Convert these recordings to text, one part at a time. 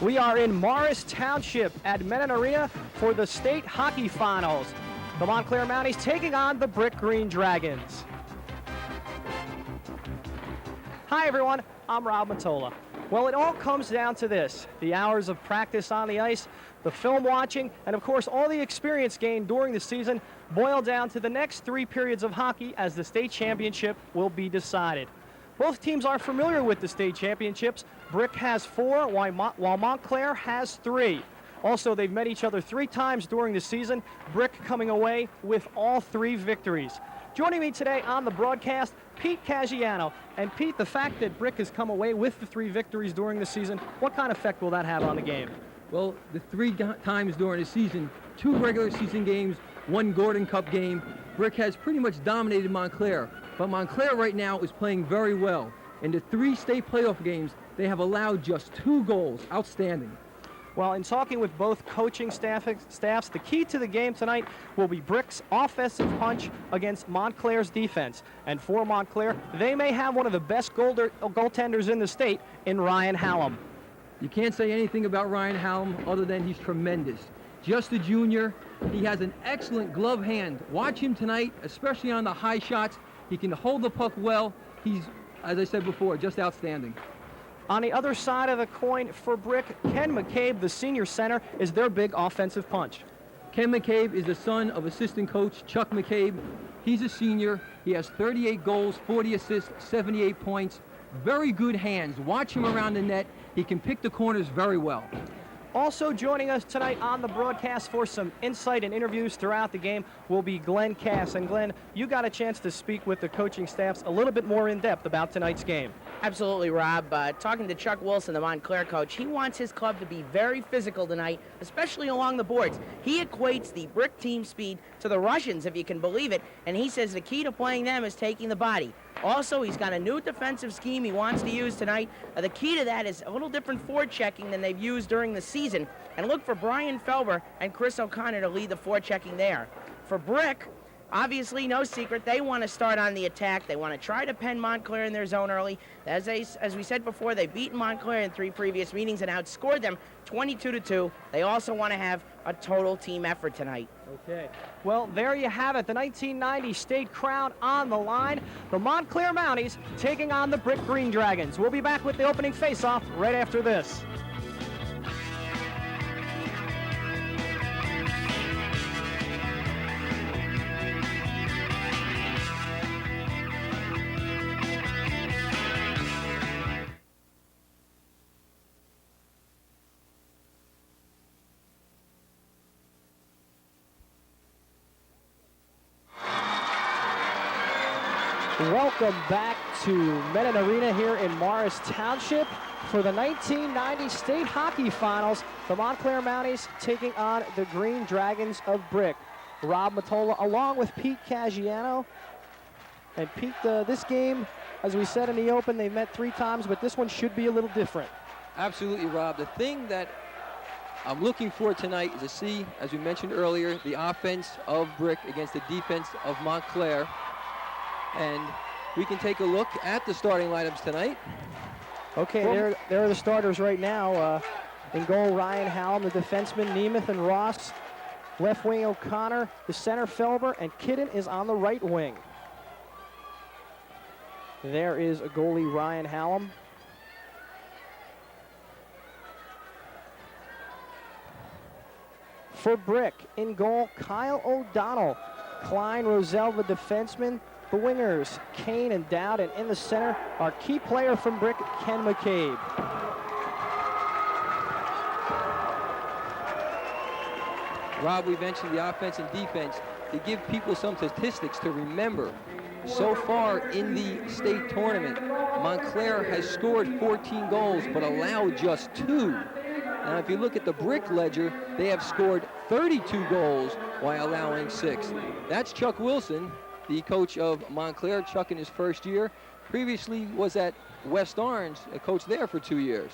We are in Morris Township at Mennen Arena for the state hockey finals. The Montclair Mounties taking on the Brick Green Dragons. Hi everyone, I'm Rob Matola. Well, it all comes down to this: the hours of practice on the ice, the film watching, and of course all the experience gained during the season boil down to the next 3 periods of hockey as the state championship will be decided. Both teams are familiar with the state championships. Brick has 4, while Montclair has 3. Also, they've met each other 3 times during the season, Brick coming away with all 3 victories. Joining me today on the broadcast, Pete Caggiano. And Pete, the fact that Brick has come away with the 3 victories during the season, what kind of effect will that have on the game? Well, the 3 times during the season, 2 regular season games, 1 Gordon Cup game, Brick has pretty much dominated Montclair. But Montclair right now is playing very well. In the 3 state playoff games, they have allowed just 2 goals. Outstanding. Well, in talking with both coaching staffs, the key to the game tonight will be Brick's offensive punch against Montclair's defense. And for Montclair, they may have one of the best goaltenders in the state in Ryan Hallam. You can't say anything about Ryan Hallam other than he's tremendous. Just a junior, he has an excellent glove hand. Watch him tonight, especially on the high shots. He can hold the puck well. He's, as I said before, just outstanding. On the other side of the coin for Brick, Ken McCabe, the senior center, is their big offensive punch. Ken McCabe is the son of assistant coach Chuck McCabe. He's a senior. He has 38 goals, 40 assists, 78 points. Very good hands. Watch him around the net. He can pick the corners very well. Also joining us tonight on the broadcast for some insight and interviews throughout the game will be Glenn Cass. And Glenn, you got a chance to speak with the coaching staffs a little bit more in depth about tonight's game. Absolutely, Rob. Talking to Chuck Wilson, the Montclair coach, he wants his club to be very physical tonight, especially along the boards. He equates the Brick team speed to the Russians, if you can believe it, and he says the key to playing them is taking the body. Also, he's got a new defensive scheme he wants to use tonight. The key to that is a little different forechecking than they've used during the season. And look for Brian Felber and Chris O'Connor to lead the forechecking there. For Brick, obviously, no secret, they want to start on the attack. They want to try to pen Montclair in their zone early. As we said before, they've beaten Montclair in 3 previous meetings and outscored them 22-2. They also want to have a total team effort tonight. Okay. Well, there you have it. The 1990 state crown on the line. The Montclair Mounties taking on the Brick Green Dragons. We'll be back with the opening face-off right after this. Welcome back to Mennen Arena here in Morris Township for the 1990 state hockey finals. The Montclair Mounties taking on the Green Dragons of Brick. Rob Matola along with Pete Caggiano. And Pete, this game, as we said in the open, they've met 3 times, but this one should be a little different. Absolutely, Rob. The thing that I'm looking for tonight is to see, as we mentioned earlier, the offense of Brick against the defense of Montclair. And we can take a look at the starting lineups tonight. Okay, there are the starters right now. In goal, Ryan Hallam, the defenseman, Nemeth and Ross. Left wing, O'Connor. The center, Felber, and Kidden is on the right wing. There is a goalie, Ryan Hallam. For Brick, in goal, Kyle O'Donnell. Klein, Roselle, the defenseman. The wingers, Kane and Dowd, and in the center, our key player from Brick, Ken McCabe. Rob, we mentioned the offense and defense. To give people some statistics to remember, so far in the state tournament, Montclair has scored 14 goals, but allowed just 2. Now, if you look at the Brick ledger, they have scored 32 goals while allowing 6. That's Chuck Wilson, the coach of Montclair. Chuck in his first year. Previously was at West Orange, a coach there for 2 years.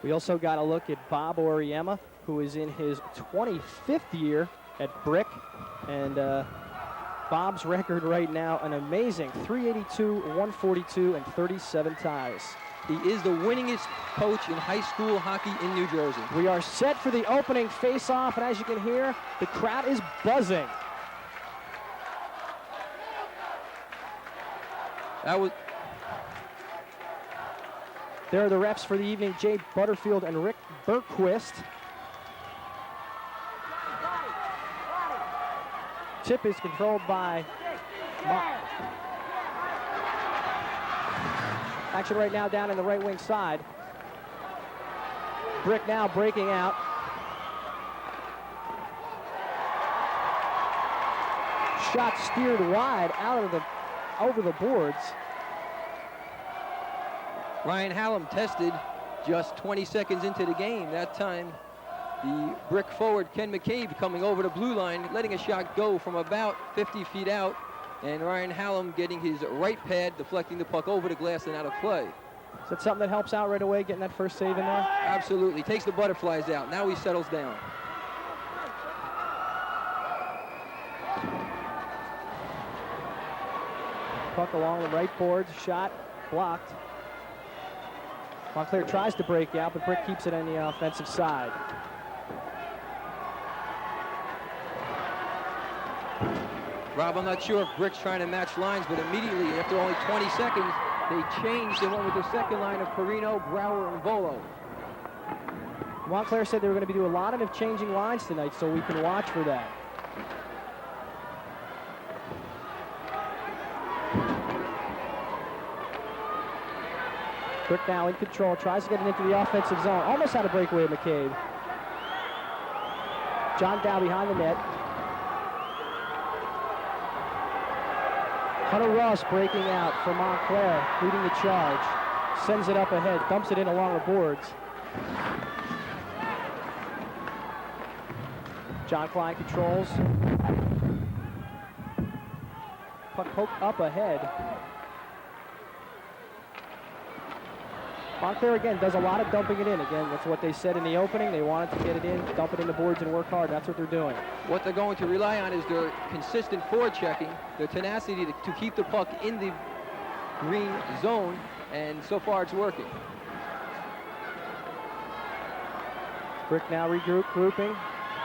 We also got a look at Bob Oriema, who is in his 25th year at Brick. And Bob's record right now, an amazing 382, 142, and 37 ties. He is the winningest coach in high school hockey in New Jersey. We are set for the opening face-off, and as you can hear, the crowd is buzzing. There are the refs for the evening, Jay Butterfield and Rick Bergquist. Tip is controlled by action right now down in the right wing side. Brick now breaking out. Shot steered wide out of over the boards. Ryan Hallam tested just 20 seconds into the game. That time, the Brick forward, Ken McCabe, coming over the blue line, letting a shot go from about 50 feet out, and Ryan Hallam getting his right pad, deflecting the puck over the glass and out of play. Is that something that helps out right away, getting that first save in there? Absolutely. Takes the butterflies out. Now he settles down. Puck along the right boards, shot blocked. Montclair tries to break out, but Brick keeps it on the offensive side. Rob, I'm not sure if Brick's trying to match lines, but immediately after only 20 seconds, they changed and went with the second line of Perino, Brower, and Volo. Montclair said they were going to be doing a lot of changing lines tonight, so we can watch for that. Brick now in control, tries to get it into the offensive zone. Almost had a breakaway of McCabe. John Dow behind the net. Hunter Ross breaking out for Montclair, leading the charge. Sends it up ahead, dumps it in along the boards. John Klein controls. Puck poked up ahead. Montclair again does a lot of dumping it in. Again, that's what they said in the opening. They wanted to get it in, dump it in the boards and work hard. That's what they're doing. What they're going to rely on is their consistent forechecking, their tenacity to keep the puck in the green zone, and so far it's working. Brick now regrouping,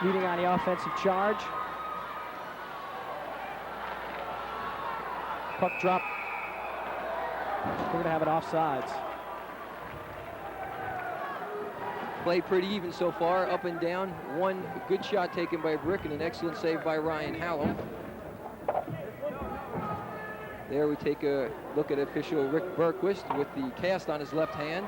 leading on the offensive charge. Puck drop. We're going to have it offsides. Play pretty even so far, up and down. One good shot taken by Brick and an excellent save by Ryan Hallam. There we take a look at official Rick Bergquist with the cast on his left hand.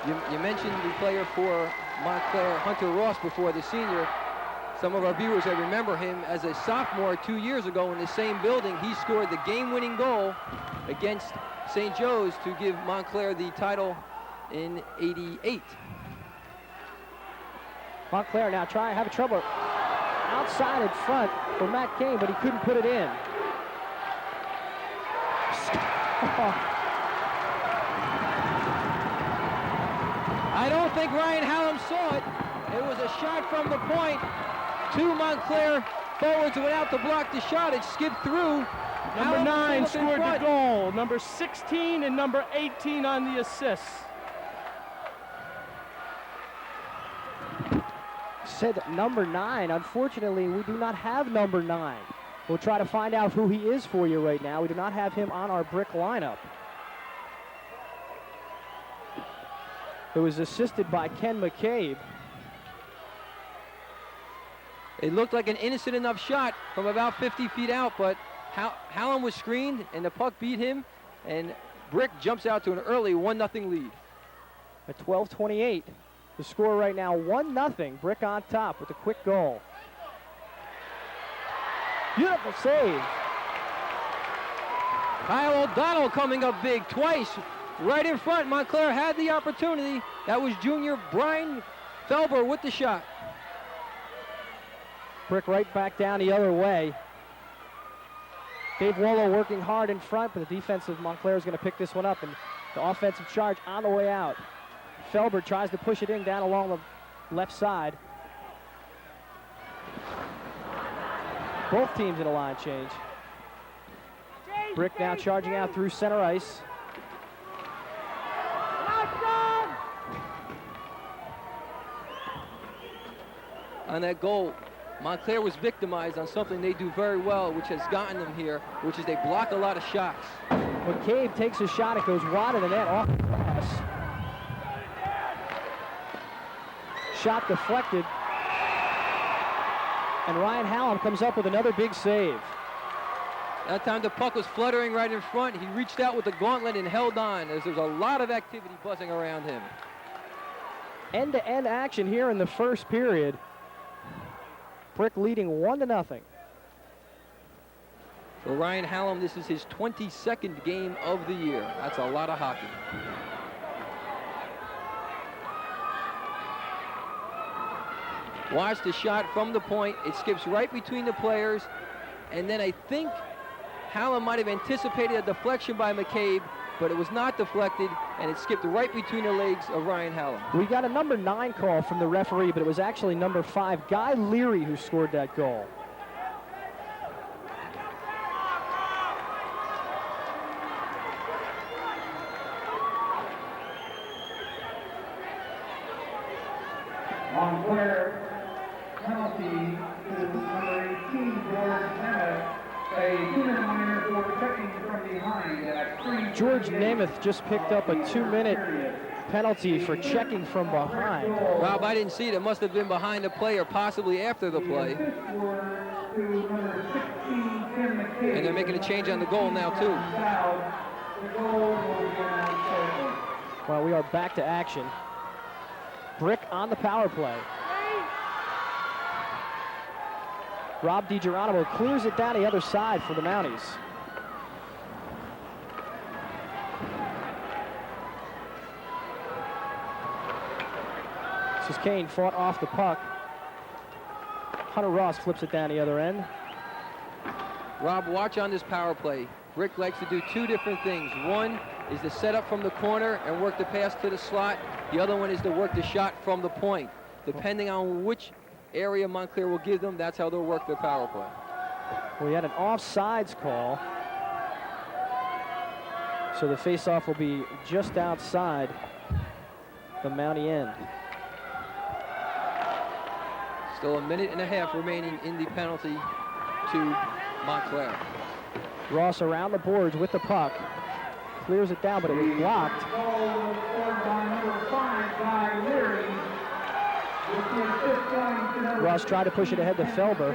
You mentioned the player for Montclair, Hunter Ross, before, the senior. Some of our viewers that remember him as a sophomore 2 years ago in the same building. He scored the game-winning goal against St. Joe's to give Montclair the title in '88. Montclair now having trouble outside in front for Matt Kane, but he couldn't put it in. I don't think Ryan Hallam saw it. It was a shot from the point. Two Montclair forwards went out to block the shot. It skipped through. Number 9 scored the goal. Number 16 and number 18 on the assists. Said number 9. Unfortunately, we do not have number 9. We'll try to find out who he is for you right now. We do not have him on our Brick lineup. It was assisted by Ken McCabe. It looked like an innocent enough shot from about 50 feet out, but Hallam was screened and the puck beat him, and Brick jumps out to an early 1-0 lead. At 12:28, the score right now 1-0. Brick on top with a quick goal. Beautiful save. Kyle O'Donnell coming up big twice. Right in front, Montclair had the opportunity. That was junior Brian Felber with the shot. Brick right back down the other way. Dave Wallow working hard in front, but the defense of Montclair is going to pick this one up, and the offensive charge on the way out. Felber tries to push it in down along the left side. Both teams in a line change. Brick now charging out through center ice. On that goal, Montclair was victimized on something they do very well, which has gotten them here, which is they block a lot of shots. McCabe takes a shot. It goes wide of the net off the glass. Shot deflected. And Ryan Hallam comes up with another big save. That time the puck was fluttering right in front. He reached out with the gauntlet and held on as there's a lot of activity buzzing around him. End-to-end action here in the first period. Brick leading 1-0. For Ryan Hallam, this is his 22nd game of the year. That's a lot of hockey. Watch the shot from the point. It skips right between the players. And then I think Hallam might have anticipated a deflection by McCabe, but it was not deflected, and it skipped right between the legs of Ryan Hallam. We got a number 9 call from the referee, but it was actually number 5, Guy Leary, who scored that goal. Montclair, penalty to number 18, George Nemeth, a 2-minute minor for checking from behind at 3. George Namath just picked up a 2-minute penalty for checking from behind. Rob, I didn't see it. It must have been behind the play or possibly after the play. And they're making a change on the goal now, too. Well, we are back to action. Brick on the power play. Rob DiGeronimo clears it down the other side for the Mounties. This is Kane fought off the puck. Hunter Ross flips it down the other end. Rob, watch on this power play. Brick likes to do two different things. One is to set up from the corner and work the pass to the slot. The other one is to work the shot from the point. Depending on which area Montclair will give them, that's how they'll work their power play. We had an offsides call. So the faceoff will be just outside the Mountie end. Still a minute and a half remaining in the penalty to Montclair. Ross around the boards with the puck. Clears it down, but it was blocked. Ross tried to push it ahead to Felber.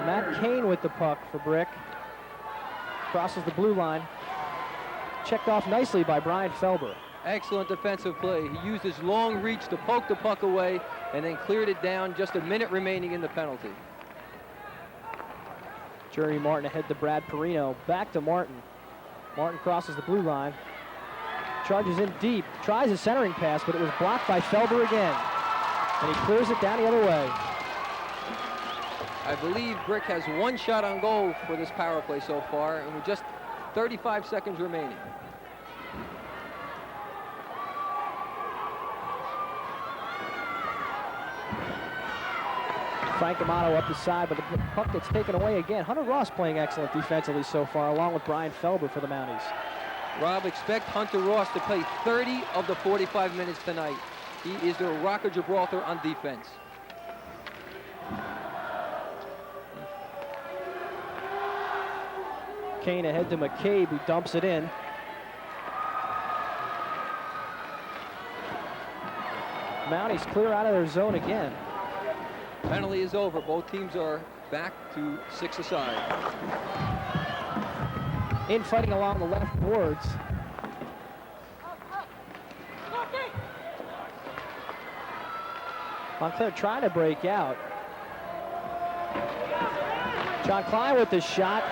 Matt Kane with the puck for Brick. Crosses the blue line. Checked off nicely by Brian Felber. Excellent defensive play. He used his long reach to poke the puck away and then cleared it down. Just a minute remaining in the penalty. Jeremy Martin ahead to Brad Perino. Back to Martin. Martin crosses the blue line. Charges in deep. Tries a centering pass, but it was blocked by Felber again. And he clears it down the other way. I believe Brick has one shot on goal for this power play so far, and with just 35 seconds remaining. Frank Amato up the side, but the puck gets taken away again. Hunter Ross playing excellent defensively so far, along with Brian Felber for the Mounties. Rob, expect Hunter Ross to play 30 of the 45 minutes tonight. He is the Rock of Gibraltar on defense. Kane ahead to McCabe, who dumps it in. Mounties clear out of their zone again. Penalty is over. Both teams are back to 6 aside. Infighting along the left boards. Montclair trying to break out. John Klein with the shot.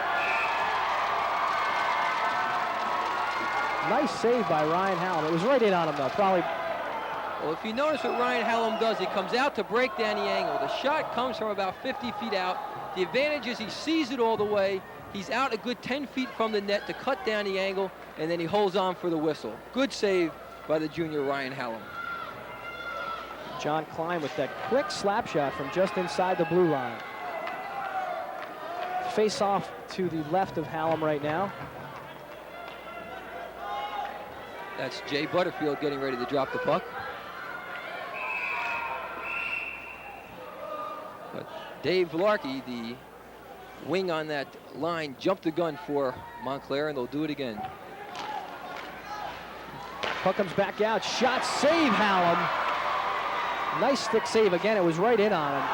Nice save by Ryan Hallam. It was right in on him, though. Probably. Well, if you notice what Ryan Hallam does, he comes out to break down the angle. The shot comes from about 50 feet out. The advantage is he sees it all the way. He's out a good 10 feet from the net to cut down the angle, and then he holds on for the whistle. Good save by the junior Ryan Hallam. John Klein with that quick slap shot from just inside the blue line. Face off to the left of Hallam right now. That's Jay Butterfield getting ready to drop the puck. But Dave Vlarkey, the wing on that line, jumped the gun for Montclair, and they'll do it again. Puck comes back out. Shot, save, Hallam. Nice stick save again. It was right in on him.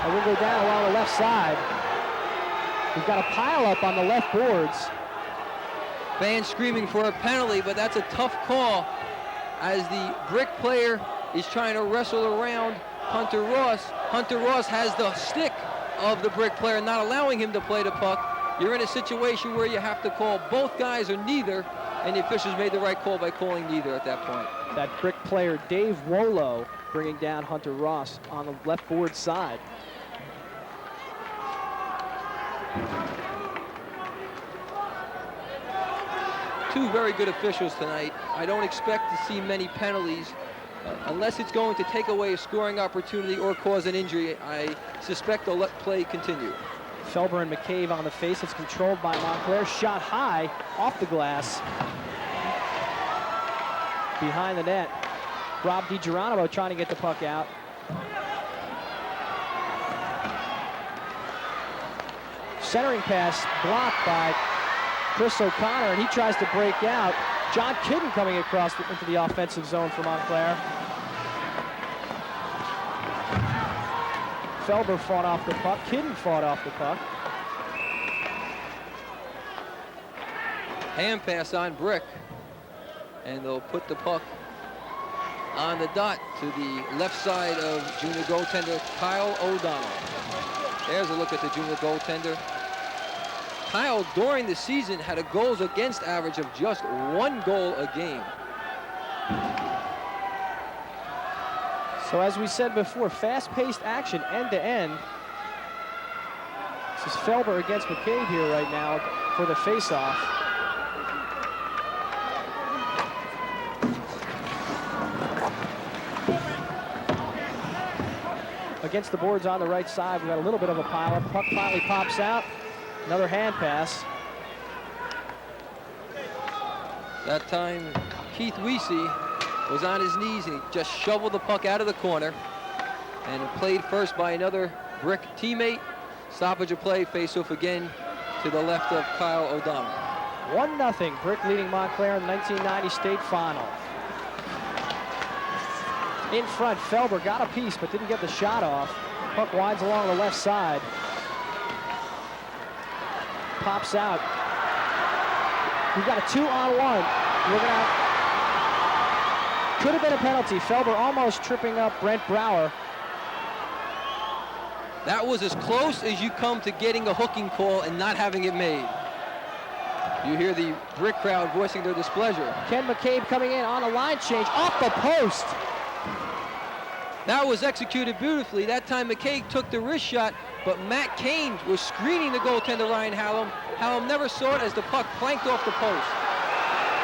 And we'll go down along the left side. We've got a pile up on the left boards. Fans screaming for a penalty, but that's a tough call as the Brick player is trying to wrestle around Hunter Ross. Hunter Ross has the stick of the Brick player, not allowing him to play the puck. You're in a situation where you have to call both guys or neither, and the officials made the right call by calling neither at that point. That Brick player, Dave Wolo, bringing down Hunter Ross on the left board side. Two very good officials tonight. I don't expect to see many penalties unless it's going to take away a scoring opportunity or cause an injury. I suspect they'll let play continue. Felber and McCabe on the face. It's controlled by Montclair. Shot high off the glass. Behind the net. Rob DiGeronimo trying to get the puck out. Centering pass blocked by Chris O'Connor, and he tries to break out. John Kidden coming across into the offensive zone for Montclair. Felber fought off the puck. Kidden fought off the puck. Hand pass on Brick, and they'll put the puck on the dot to the left side of junior goaltender Kyle O'Donnell. There's a look at the junior goaltender. Kyle, during the season, had a goals against average of just 1 goal a game. So as we said before, fast-paced action end to end. This is Felber against McCabe here right now for the face-off. Against the boards on the right side, we've got a little bit of a pile-up. Puck finally pops out. Another hand pass. That time, Keith Weesey was on his knees and he just shoveled the puck out of the corner. And played first by another Brick teammate. Stoppage of play, face-off again to the left of Kyle O'Donnell. 1-0, Brick leading Montclair in the 1990 state final. In front, Felber got a piece but didn't get the shot off. Puck winds along the left side. Pops out. We've got a 2-on-1. Could have been a penalty. Felber almost tripping up Brent Brower. That was as close as you come to getting a hooking call and not having it made. You hear the Brick crowd voicing their displeasure. Ken McCabe coming in on a line change off the post. That was executed beautifully. That time McCabe took the wrist shot, but Matt Kane was screening the goaltender Ryan Hallam. Hallam never saw it as the puck planked off the post.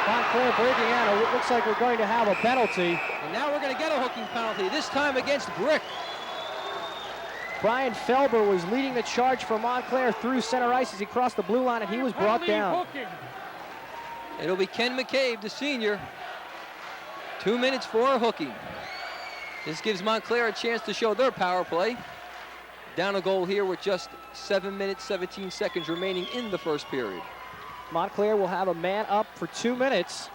Montclair breaking out. It looks like we're going to have a penalty. And now we're going to get a hooking penalty, this time against Brick. Brian Felber was leading the charge for Montclair through center ice as he crossed the blue line, and he was brought down. It'll be Ken McCabe, the senior. 2 minutes for a hooking. This gives Montclair a chance to show their power play. Down a goal here with just 7 minutes, 17 seconds remaining in the first period. Montclair will have a man up for 2 minutes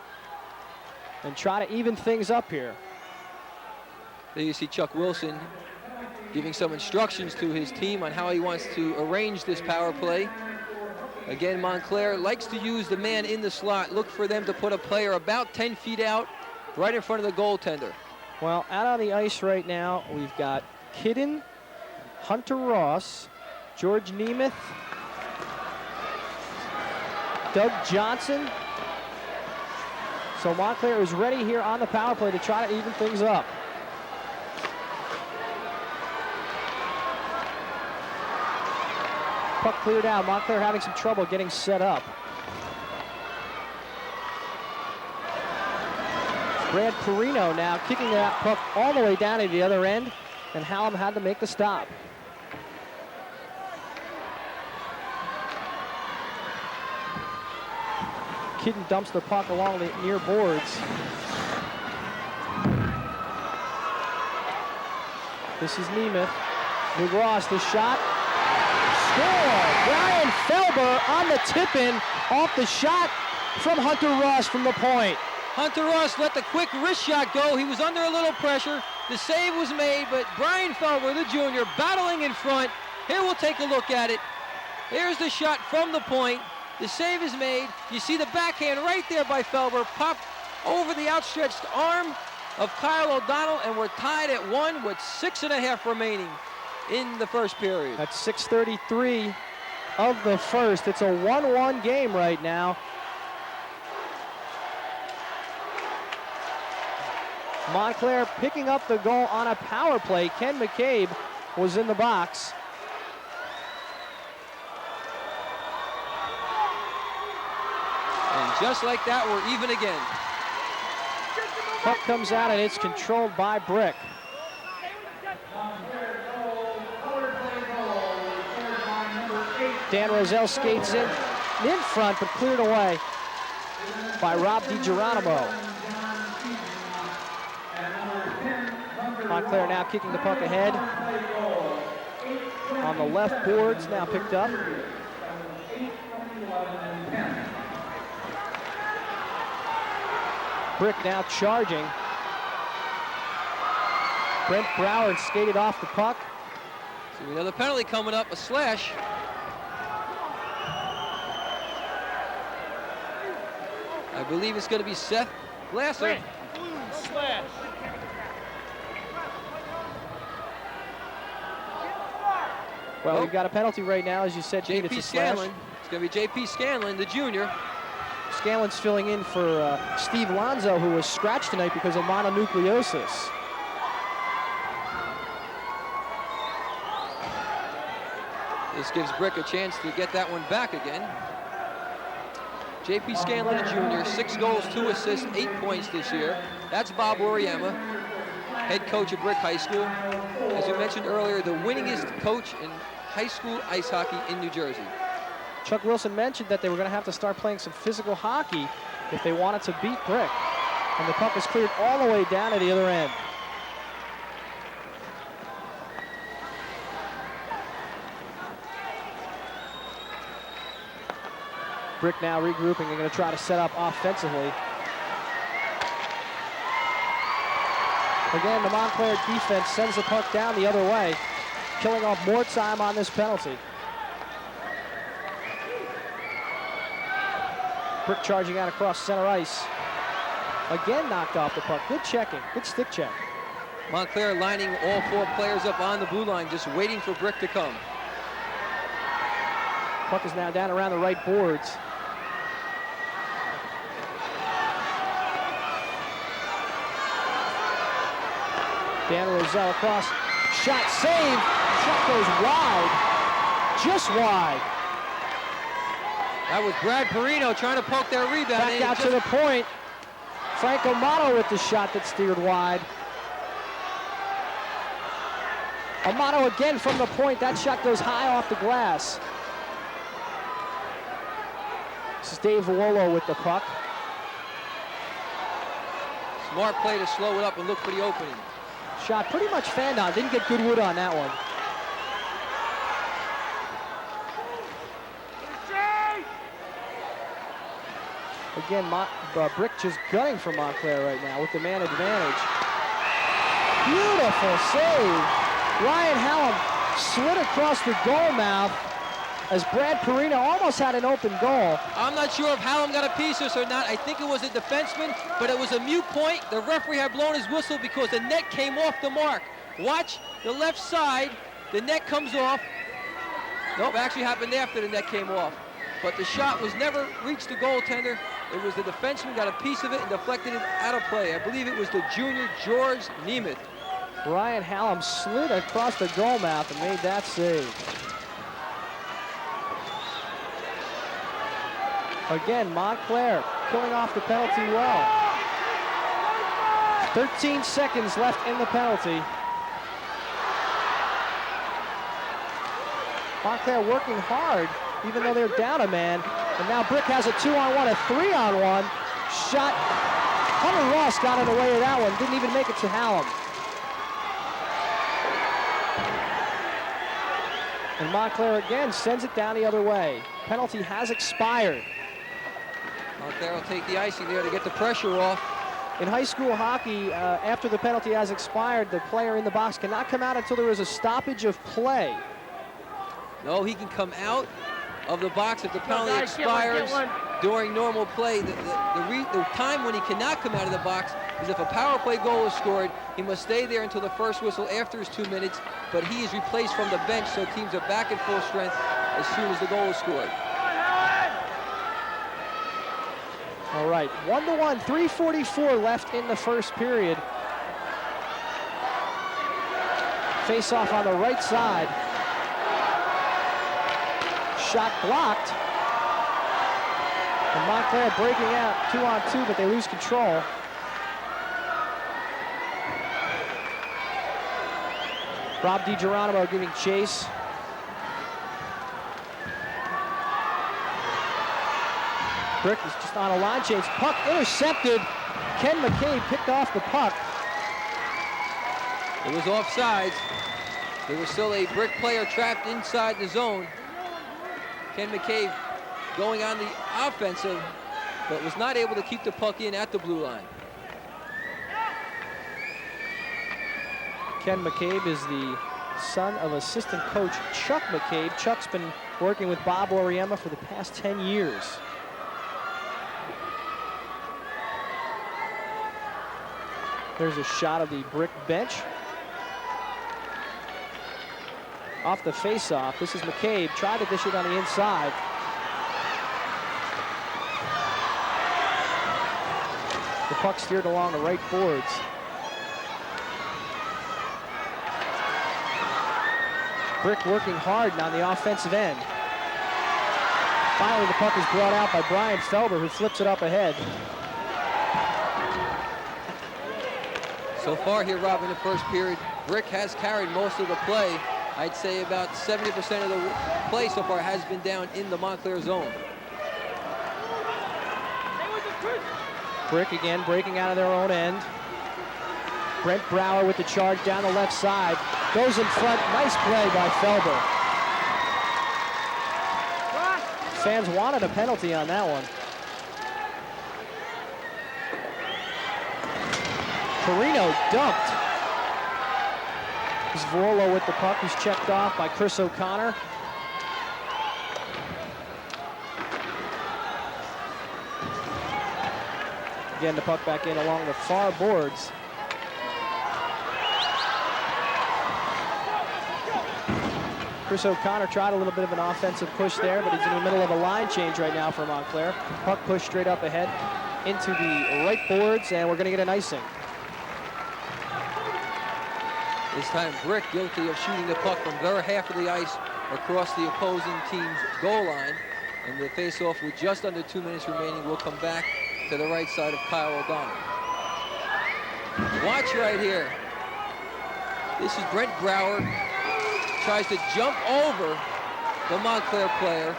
and try to even things up here. There you see Chuck Wilson giving some instructions to his team on how he wants to arrange this power play. Again, Montclair likes to use the man in the slot. Look for them to put a player about 10 feet out, right in front of the goaltender. Well, out on the ice right now, we've got Kidden, Hunter Ross, George Nemeth, Doug Johnson. So Montclair is ready here on the power play to try to even things up. Puck cleared out. Montclair having some trouble getting set up. Brad Perino now kicking that puck all the way down to the other end, and Hallam had to make the stop. Kidden dumps the puck along the near boards. This is Nemeth. McGross, the shot. Score! Brian Felber on the tip-in off the shot from Hunter Ross from the point. Hunter Ross let the quick wrist shot go. He was under a little pressure. The save was made, but Brian Felber, the junior, battling in front. Here we'll take a look at it. Here's the shot from the point. The save is made. You see the backhand right there by Felber pop over the outstretched arm of Kyle O'Donnell, and we're tied at 1 with 6.5 remaining in the first period. That's 6:33 of the first. It's a 1-1 game right now. Montclair picking up the goal on a power play. Ken McCabe was in the box. And just like that, we're even again. Puck comes out and it's controlled by Brick. Dan Roselle skates in front, but cleared away by Rob DiGeronimo. Montclair now kicking the puck ahead. On the left boards, now picked up. Brick now charging. Brent Broward skated off the puck. So another penalty coming up, a slash. I believe it's going to be Seth Glasser. Slash. Well, we've got a penalty right now, as you said, Pete. It's J.P. a slash. Scanlon. It's going to be J.P. Scanlon, the junior. Scanlon's filling in for Steve Lonzo, who was scratched tonight because of mononucleosis. This gives Brick a chance to get that one back again. J.P. Scanlon, the junior, 6 goals, 2 assists, 8 points this year. That's Bob Oriema, head coach at Brick High School. As we mentioned earlier, the winningest coach in high school ice hockey in New Jersey. Chuck Wilson mentioned that they were going to have to start playing some physical hockey if they wanted to beat Brick. And the puck is cleared all the way down to the other end. Brick now regrouping and going to try to set up offensively. Again, the Montclair defense sends the puck down the other way, killing off more time on this penalty. Brick charging out across center ice. Again knocked off the puck. Good checking, good stick check. Montclair lining all 4 players up on the blue line, just waiting for Brick to come. Puck is now down around the right boards. Dan Roselle across, shot saved, shot goes wide, just wide. That was Brad Perino trying to poke that rebound. Back out to the point. Frank Amato with the shot that steered wide. Amato again from the point, that shot goes high off the glass. This is Dave Vuolo with the puck. Smart play to slow it up and look for the opening. Shot pretty much fanned on, didn't get good wood on that one. Again, Brick just gunning for Montclair right now with the man advantage. Beautiful save. Ryan Hallam slid across the goal mouth as Brad Perino almost had an open goal. I'm not sure if Hallam got a piece of this or not. I think it was a defenseman, but it was a mute point. The referee had blown his whistle because the net came off the mark. Watch the left side. The net comes off. Nope, actually happened after the net came off. But the shot was never reached the goaltender. It was the defenseman got a piece of it and deflected it out of play. I believe it was the junior George Nemeth. Ryan Hallam slid across the goal mouth and made that save. Again, Montclair killing off the penalty well. 13 seconds left in the penalty. Montclair working hard, even though they're down a man. And now Brick has a 2-on-1, a 3-on-1. Shot. Hunter Ross got in the way of that one. Didn't even make it to Hallam. And Montclair again sends it down the other way. Penalty has expired. Montclair will take the icing there to get the pressure off. In high school hockey, after the penalty has expired, the player in the box cannot come out until there is a stoppage of play. No, he can come out of the box if the penalty expires during normal play. The time when he cannot come out of the box is if a power play goal is scored. He must stay there until the first whistle after his 2 minutes, but he is replaced from the bench, so teams are back at full strength as soon as the goal is scored. All right, 1-1, 3:44 left in the first period. Face off on the right side. Shot blocked. And Montclair breaking out 2-on-2, but they lose control. Rob DiGeronimo giving chase. Brick is just on a line change. Puck intercepted. Ken McCabe picked off the puck. It was offsides. There was still a Brick player trapped inside the zone. Ken McCabe going on the offensive, but was not able to keep the puck in at the blue line. Ken McCabe is the son of assistant coach Chuck McCabe. Chuck's been working with Bob Oriema for the past 10 years. There's a shot of the Brick bench. Off the face-off, this is McCabe. Tried to dish it on the inside. The puck steered along the right boards. Brick working hard on the offensive end. Finally, the puck is brought out by Brian Felber, who flips it up ahead. So far here, Rob, in the first period, Brick has carried most of the play. I'd say about 70% of the play so far has been down in the Montclair zone. Brick again breaking out of their own end. Brent Brower with the charge down the left side. Goes in front. Nice play by Felber. Fans wanted a penalty on that one. Carino dumped. Zvorlo with the puck. He's checked off by Chris O'Connor. Again, the puck back in along the far boards. Chris O'Connor tried a little bit of an offensive push there, but he's in the middle of a line change right now for Montclair. Puck pushed straight up ahead into the right boards, and we're going to get an icing. This time, Brick guilty of shooting the puck from their half of the ice across the opposing team's goal line. And the face-off with just under 2 minutes remaining will come back to the right side of Kyle O'Donnell. Watch right here. This is Brent Brower. Tries to jump over the Montclair player,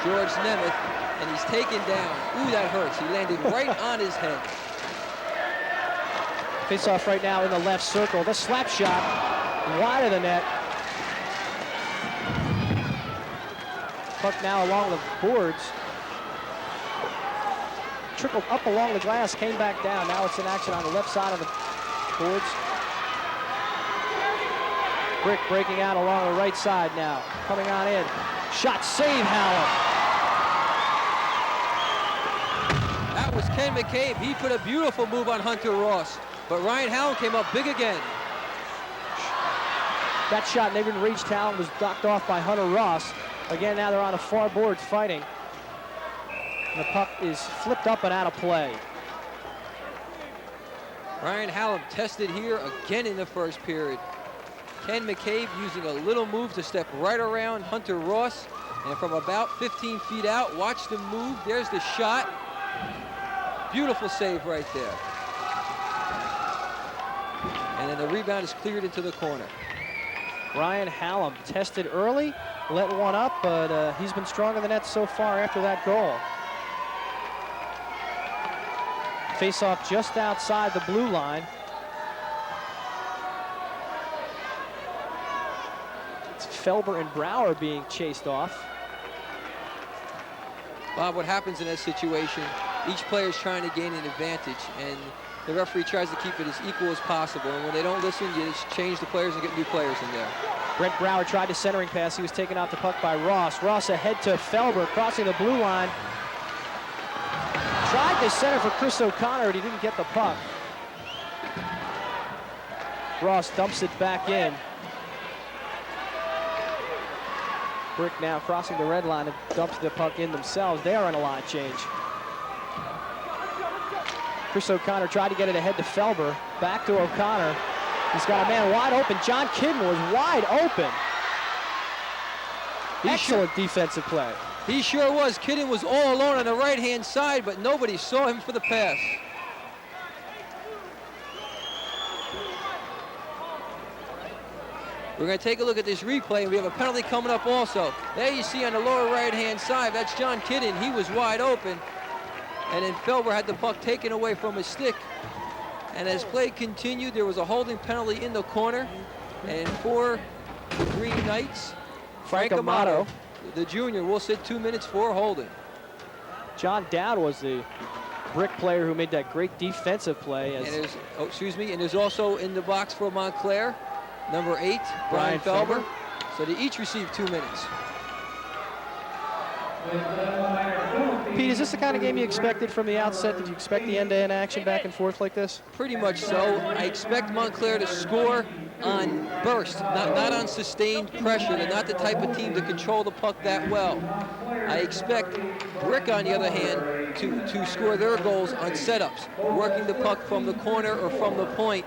George Nemeth, and he's taken down. Ooh, that hurts. He landed right on his head. Face off right now in the left circle. The slap shot wide of the net. Puck now along the boards. Trickled up along the glass, came back down. Now it's in action on the left side of the boards. Brick breaking out along the right side now. Coming on in. Shot save, Hallam. That was Ken McCabe. He put a beautiful move on Hunter Ross. But Ryan Hallam came up big again. That shot never even reached Hallam, was knocked off by Hunter Ross. Again, now they're on the far boards fighting. And the puck is flipped up and out of play. Ryan Hallam tested here again in the first period. Ken McCabe using a little move to step right around Hunter Ross. And from about 15 feet out, watch the move. There's the shot. Beautiful save right there. And then the rebound is cleared into the corner. Ryan Hallam tested early, let one up, but he's been strong in the net so far after that goal. Face-off just outside the blue line. It's Felber and Brower being chased off. Bob, what happens in that situation, each player is trying to gain an advantage, and the referee tries to keep it as equal as possible. And when they don't listen, you just change the players and get new players in there. Brent Brower tried the centering pass. He was taken out the puck by Ross. Ross ahead to Felber, crossing the blue line. Tried to center for Chris O'Connor, and he didn't get the puck. Ross dumps it back in. Brick now crossing the red line and dumps the puck in themselves. They are on a line change. Chris O'Connor tried to get it ahead to Felber. Back to O'Connor. He's got a man wide open. John Kidden was wide open. Excellent defensive play. He sure was. Kidden was all alone on the right-hand side, but nobody saw him for the pass. We're going to take a look at this replay, and we have a penalty coming up also. There you see on the lower right-hand side, that's John Kidden. He was wide open, and then Felber had the puck taken away from his stick. And as play continued, there was a holding penalty in the corner, and for the Green Knights, Frank Amato, the junior, will sit 2 minutes for holding. John Dowd was the Brick player who made that great defensive play. And there's also in the box for Montclair, number 8, Brian Felber. So they each receive 2 minutes. Pete, is this the kind of game you expected from the outset? Did you expect the end-to-end action back and forth like this? Pretty much so. I expect Montclair to score on burst, not on sustained pressure. They're not the type of team to control the puck that well. I expect Brick, on the other hand, to score their goals on setups, working the puck from the corner or from the point,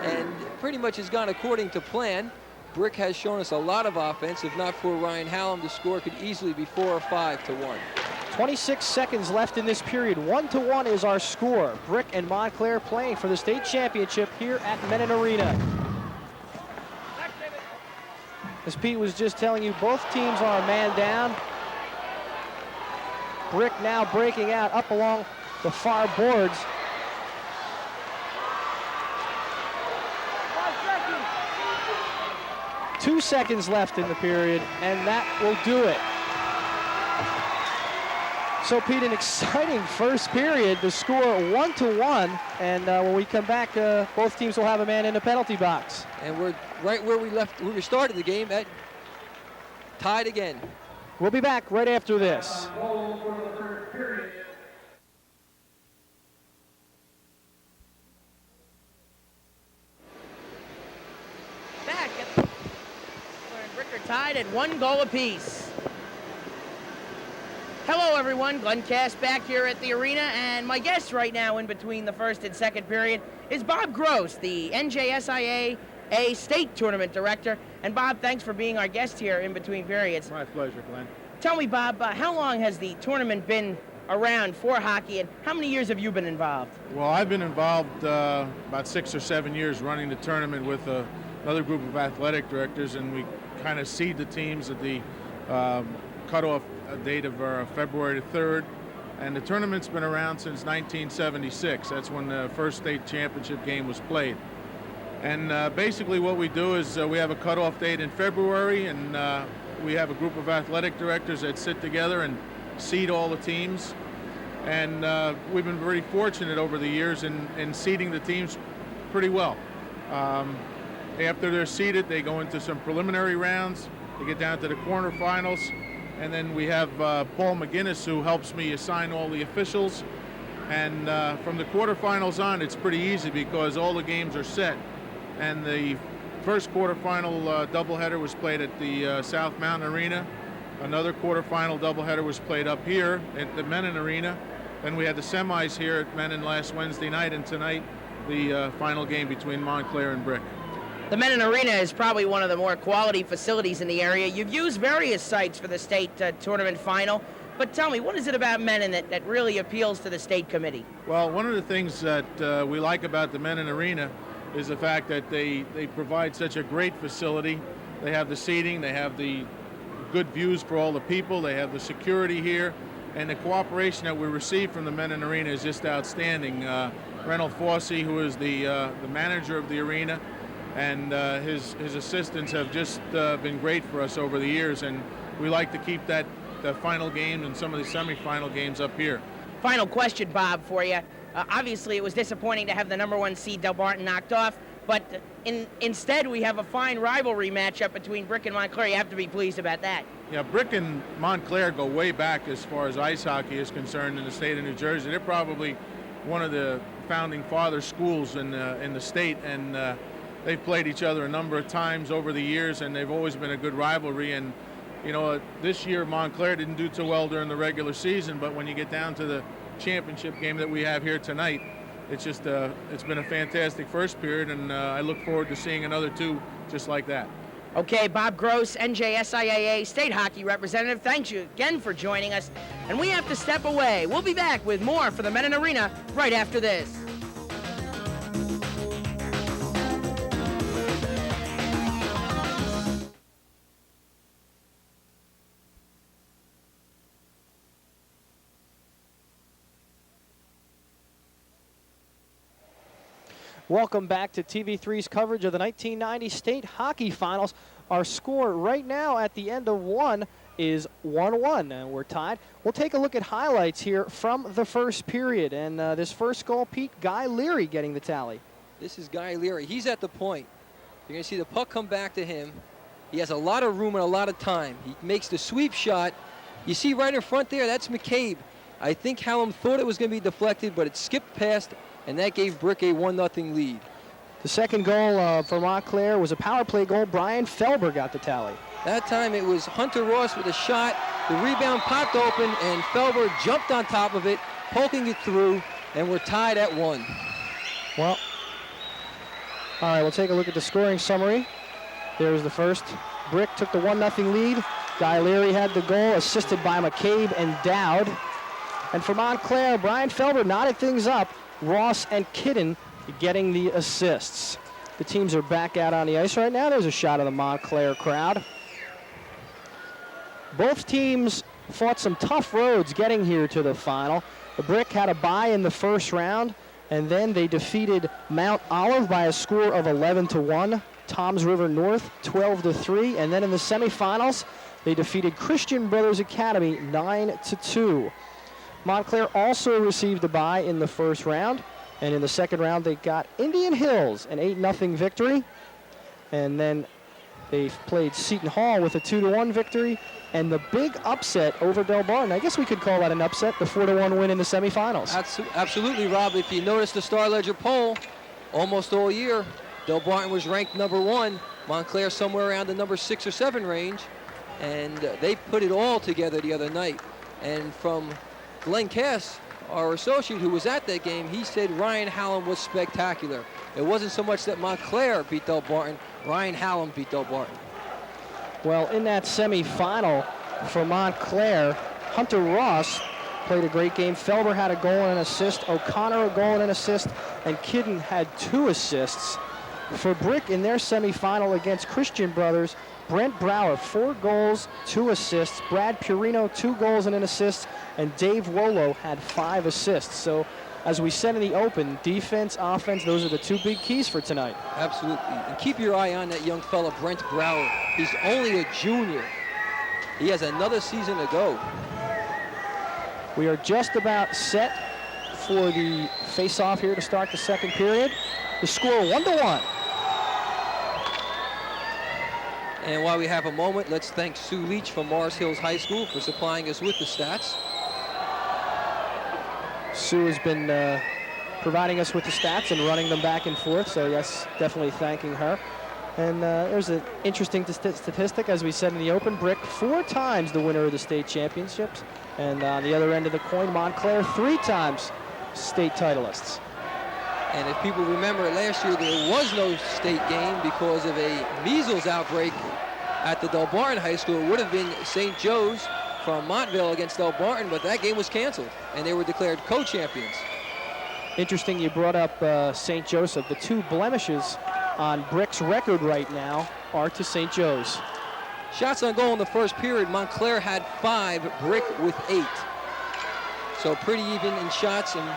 and pretty much has gone according to plan. Brick has shown us a lot of offense. If not for Ryan Hallam, the score could easily be 4 or 5-1. 26 seconds left in this period. 1-1 is our score. Brick and Montclair playing for the state championship here at Mennen Arena. As Pete was just telling you, both teams are a man down. Brick now breaking out up along the far boards. Two seconds left in the period, and that will do it. So, Pete, an exciting first period. The score 1-1, and when we come back, both teams will have a man in the penalty box. And we're right where we started the game, at tied again. We'll be back right after this. Back at the Brick are tied at 1 goal apiece. Hello, everyone. Glenn Cass back here at the arena, and my guest right now in between the first and second period is Bob Gross, the NJSIA State Tournament Director. And Bob, thanks for being our guest here in between periods. My pleasure, Glenn. Tell me, Bob, how long has the tournament been around for hockey, and how many years have you been involved? Well, I've been involved about 6 or 7 years running the tournament with another group of athletic directors, and we kind of seed the teams at the cutoff date of February 3rd. And the tournament's been around since 1976. That's when the first state championship game was played. And basically what we do is we have a cutoff date in February, and we have a group of athletic directors that sit together and seed all the teams. And we've been very fortunate over the years in seeding the teams pretty well. After they're seeded, they go into some preliminary rounds. They get down to the quarterfinals. And then we have Paul McGinnis, who helps me assign all the officials. And from the quarterfinals on, it's pretty easy because all the games are set. And the first quarterfinal doubleheader was played at the South Mountain Arena. Another quarterfinal doubleheader was played up here at the Mennen Arena. Then we had the semis here at Mennen last Wednesday night, and tonight the final game between Montclair and Brick. The Mennen Arena is probably one of the more quality facilities in the area. You've used various sites for the state tournament final, but tell me, what is it about Mennen that really appeals to the state committee? Well, one of the things that we like about the Mennen Arena is the fact that they provide such a great facility. They have the seating, they have the good views for all the people, they have the security here, and the cooperation that we receive from the Mennen Arena is just outstanding. Reynold Fossey, who is the manager of the arena, and his assistants have just been great for us over the years, and we like to keep the final games and some of the semifinal games up here. Final question, Bob, for you. Obviously, it was disappointing to have the #1 seed Delbarton knocked off, but instead we have a fine rivalry matchup between Brick and Montclair. You have to be pleased about that. Yeah, Brick and Montclair go way back as far as ice hockey is concerned in the state of New Jersey. They're probably one of the founding father schools in the state, and they've played each other a number of times over the years, and they've always been a good rivalry. And you know, this year Montclair didn't do too well during the regular season, but when you get down to the championship game that we have here tonight, it's just it's been a fantastic first period, and I look forward to seeing another two just like that. Okay, Bob Gross, NJSIAA State Hockey Representative, thanks you again for joining us. And we have to step away. We'll be back with more for the Mennen Arena right after this. Welcome back to TV3's coverage of the 1990 state hockey finals. Our score right now at the end of one is 1-1, and we're tied. We'll take a look at highlights here from the first period. And this first goal, Pete, Guy Leary getting the tally. This is Guy Leary. He's at the point. You're going to see the puck come back to him. He has a lot of room and a lot of time. He makes the sweep shot. You see right in front there, that's McCabe. I think Hallam thought it was going to be deflected, but it skipped past, and that gave Brick a 1-0 lead. The second goal for Montclair was a power play goal. Brian Felber got the tally. That time it was Hunter Ross with a shot. The rebound popped open, and Felber jumped on top of it, poking it through, and we're tied at 1. Well, all right, we'll take a look at the scoring summary. There's the first. Brick took the 1-0 lead. Guy Leary had the goal, assisted by McCabe and Dowd. And for Montclair, Brian Felber knotted things up. Ross and Kidden getting the assists. The teams are back out on the ice right now. There's a shot of the Montclair crowd. Both teams fought some tough roads getting here to the final. The Brick had a bye in the first round, and then they defeated Mount Olive by a score of 11-1. Toms River North 12-3, and then in the semifinals, they defeated Christian Brothers Academy 9-2. Montclair also received a bye in the first round, and in the second round they got Indian Hills, an 8-0 victory, and then they played Seton Hall with a 2-1 victory, and the big upset over Delbarton. I guess we could call that an upset, the 4-1 win in the semifinals. Absolutely, Rob. If you notice the Star Ledger poll, almost all year, Delbarton was ranked #1, Montclair somewhere around the number 6 or 7 range, and they put it all together the other night. And from Glenn Cass, our associate who was at that game, he said Ryan Hallam was spectacular. It wasn't so much that Montclair beat Delbarton, Ryan Hallam beat Delbarton. Well, in that semifinal for Montclair, Hunter Ross played a great game. Felber had a goal and an assist, O'Connor a goal and an assist, and Kidden had 2 assists. For Brick in their semifinal against Christian Brothers, Brent Brower, 4 goals, 2 assists. Brad Purino, 2 goals and an assist. And Dave Wolo had 5 assists. So, as we said in the open, defense, offense, those are the 2 big keys for tonight. Absolutely. And keep your eye on that young fella, Brent Brower. He's only a junior. He has another season to go. We are just about set for the face-off here to start the second period. The score 1-1. And while we have a moment, let's thank Sue Leach from Morris Hills High School for supplying us with the stats. Sue has been providing us with the stats and running them back and forth, so yes, definitely thanking her. And there's an interesting statistic, as we said in the open. Brick 4 times the winner of the state championships, and on the other end of the coin, Montclair 3 times state titleists. And if people remember, last year there was no state game because of a measles outbreak at the Delbarton High School. It would have been St. Joe's from Montville against Delbarton, but that game was canceled, and they were declared co-champions. Interesting you brought up St. Joseph. The 2 blemishes on Brick's record right now are to St. Joe's. Shots on goal in the first period, Montclair had 5, Brick with 8. So pretty even in shots and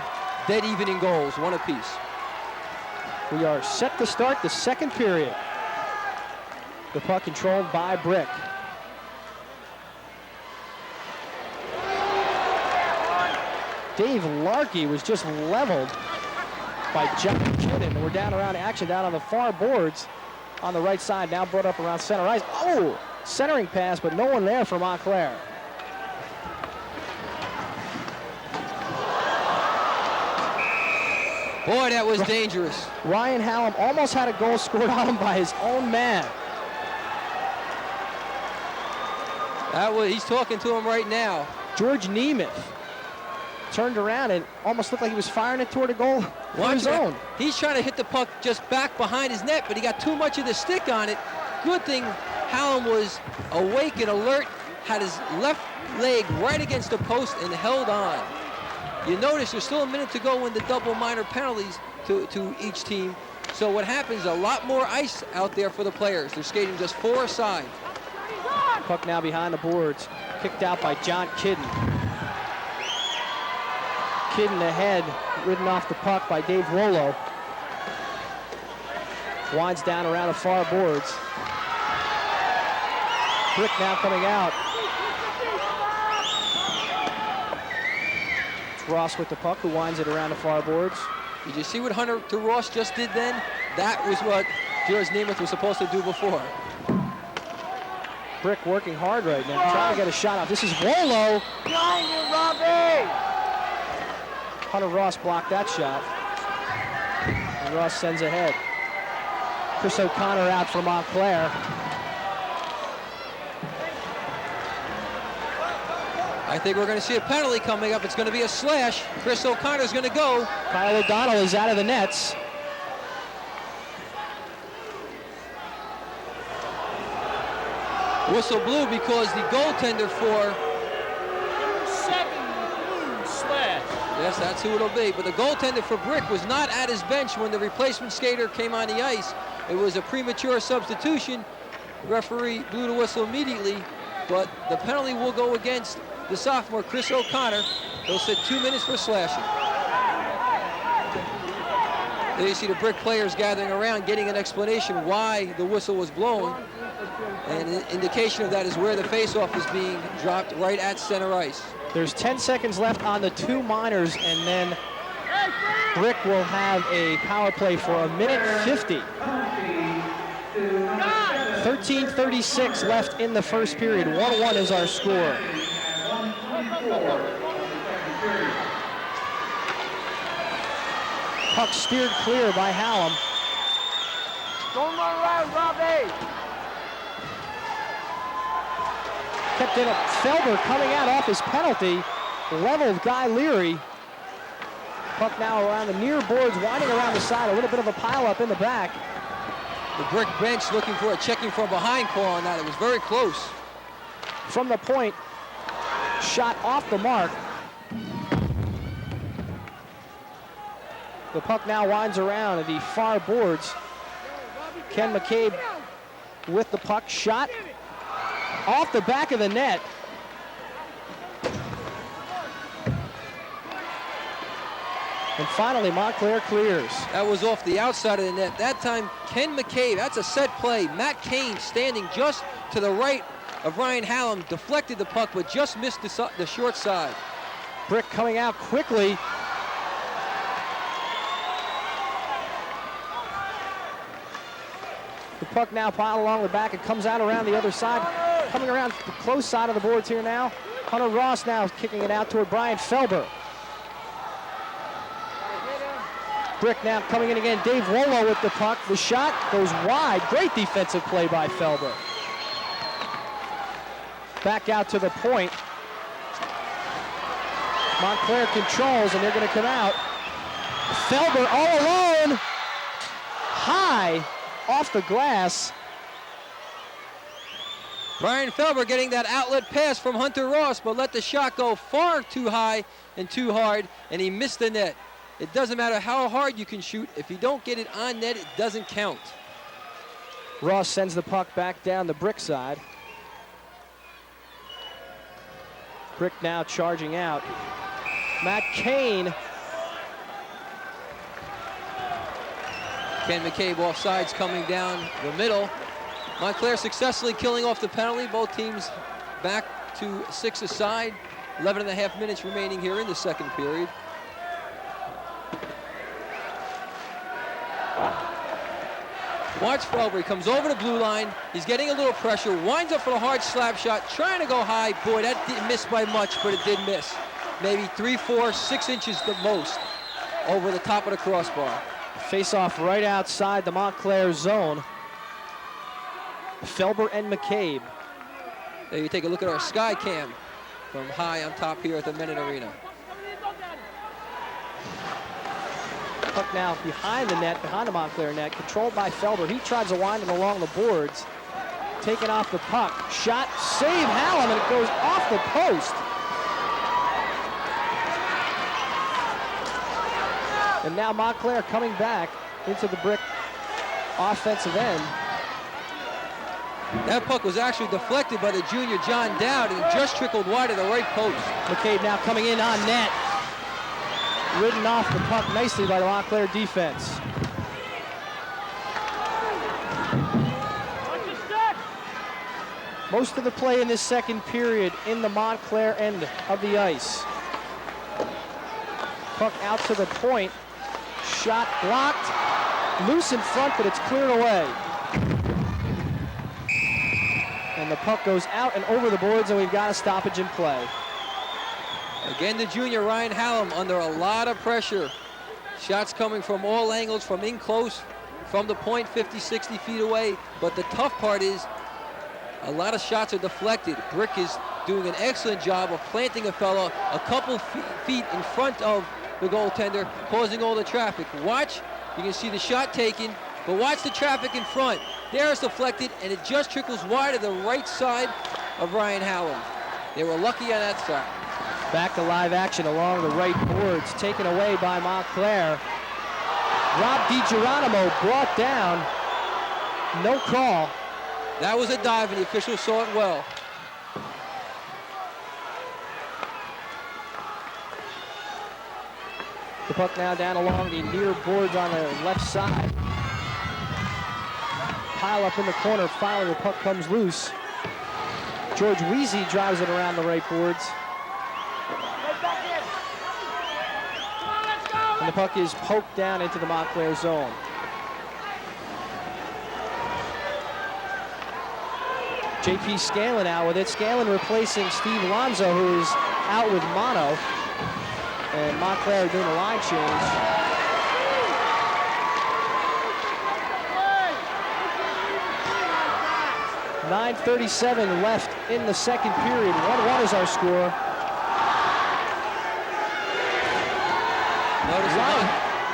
dead even in goals, 1 apiece. We are set to start the second period. The puck controlled by Brick. Dave Larkey was just leveled by John Kidden. We're down around action down on the far boards on the right side, now brought up around center ice. Oh, centering pass, but no one there for Montclair. Boy, that was dangerous. Ryan Hallam almost had a goal scored on him by his own man. He's talking to him right now. George Nemeth turned around and almost looked like he was firing it toward a goal of his own. He's trying to hit the puck just back behind his net, but he got too much of the stick on it. Good thing Hallam was awake and alert, had his left leg right against the post and held on. You notice there's still a minute to go in the double minor penalties to each team. So what happens, a lot more ice out there for the players. They're skating just 4 aside. Puck now behind the boards, kicked out by John Kidden. Kidden ahead, ridden off the puck by Dave Rollo. Winds down around the far boards. Brick now coming out. It's Ross with the puck, who winds it around the far boards. Did you see what Hunter Ross just did then? That was what George Nemeth was supposed to do before. Brick working hard right now, trying to get a shot out. This is Rollo. Behind you, Robbie! Hunter Ross blocked that shot. And Ross sends ahead. Chris O'Connor out for Montclair. I think we're going to see a penalty coming up. It's going to be a slash. Chris O'Connor's going to go. Kyle O'Donnell is out of the nets. Whistle blew because the goaltender for... Slash. Yes, that's who it'll be. But the goaltender for Brick was not at his bench when the replacement skater came on the ice. It was a premature substitution. The referee blew the whistle immediately, but the penalty will go against the sophomore, Chris O'Connor. He'll sit 2 minutes for slashing. There you see the Brick players gathering around, getting an explanation why the whistle was blown. And an indication of that is where the faceoff is being dropped, right at center ice. There's 10 seconds left on the 2 minors, and then Brick will have a power play for 1:50. 13:36 left in the first period. 1-1 is our score. Puck steered clear by Hallam. Don't run around, Robbie! Kept it up. Felber coming out off his penalty. Leveled Guy Leary. Puck now around the near boards, winding around the side. A little bit of a pileup in the back. The Brick bench looking for a checking from behind call on that. It was very close. From the point, shot off the mark. The puck now winds around at the far boards. Ken McCabe with the puck, shot off the back of the net. And finally, Montclair clears. That was off the outside of the net. That time, Ken McCabe, that's a set play. Matt Kane standing just to the right of Ryan Hallam, deflected the puck, but just missed the short side. Brick coming out quickly. The puck now piled along the back. It comes out around the other side. Coming around the close side of the boards here now. Hunter Ross now kicking it out toward Brian Felber. Brick now coming in again. Dave Rollo with the puck. The shot goes wide. Great defensive play by Felber. Back out to the point. Montclair controls, and they're going to come out. Felber all alone. High off the glass. Brian Felber getting that outlet pass from Hunter Ross, but let the shot go far too high and too hard, and he missed the net. It doesn't matter how hard you can shoot. If you don't get it on net, it doesn't count. Ross sends the puck back down the Brick side. Brick now charging out. Matt Kane. Ken McCabe off sides coming down the middle. Montclair successfully killing off the penalty. Both teams back to 6 aside. 11.5 minutes remaining here in the second period. Watch Felber, he comes over the blue line. He's getting a little pressure, winds up for a hard slap shot, trying to go high. Boy, that didn't miss by much, but it did miss. Maybe 3, 4, 6 inches the most over the top of the crossbar. Face off right outside the Montclair zone. Felber and McCabe. There you take a look at our sky cam from high on top here at the Mennen Arena. Puck now behind the net, behind the Montclair net, controlled by Felber. He tries to wind it along the boards. Taking off the puck. Shot, save Hallam, and it goes off the post. And now Montclair coming back into the Brick offensive end. That puck was actually deflected by the junior John Dowd and just trickled wide of the right post. McCabe now coming in on net. Ridden off the puck nicely by the Montclair defense. Most of the play in this second period in the Montclair end of the ice. Puck out to the point. Shot blocked. Loose in front, but it's cleared away. And the puck goes out and over the boards, and we've got a stoppage in play. Again, the junior Ryan Hallam under a lot of pressure. Shots coming from all angles, from in close, from the point 50, 60 feet away. But the tough part is a lot of shots are deflected. Brick is doing an excellent job of planting a fella a couple feet in front of the goaltender, causing all the traffic. Watch, you can see the shot taken, but watch the traffic in front. There it's deflected, and it just trickles wide to the right side of Ryan Hallam. They were lucky on that side. Back to live action along the right boards, taken away by Montclair. Rob DiGeronimo brought down. No call. That was a dive, and the official saw it well. The puck now down along the near boards on the left side. Pile up in the corner, finally the puck comes loose. George Weezy drives it around the right boards. And the puck is poked down into the Montclair zone. J.P. Scanlon out with it. Scanlon replacing Steve Alonzo, who is out with mono. And Montclair doing a line change. .9:37 left in the second period. 1-1 is our score.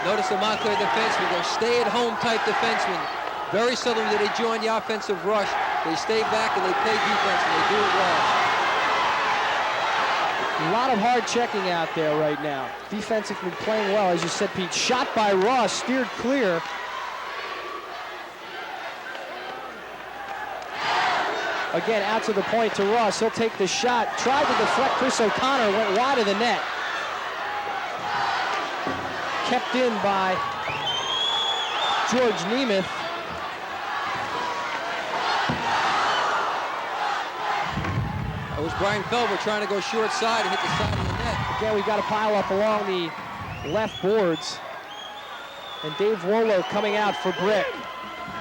Notice the Montclair defensemen. They're stay-at-home type defensemen. Very seldom do they join the offensive rush. They stay back and they play defense, and they do it well. A lot of hard checking out there right now. Defensively playing well, as you said, Pete. Shot by Ross, steered clear. Again, out to the point to Ross. He'll take the shot. Tried to deflect Chris O'Connor, went wide of the net. Kept in by George Nemeth. That was Brian Felber trying to go short side and hit the side of the net. Again, we've got to pile up along the left boards. And Dave Wollo coming out for Brick.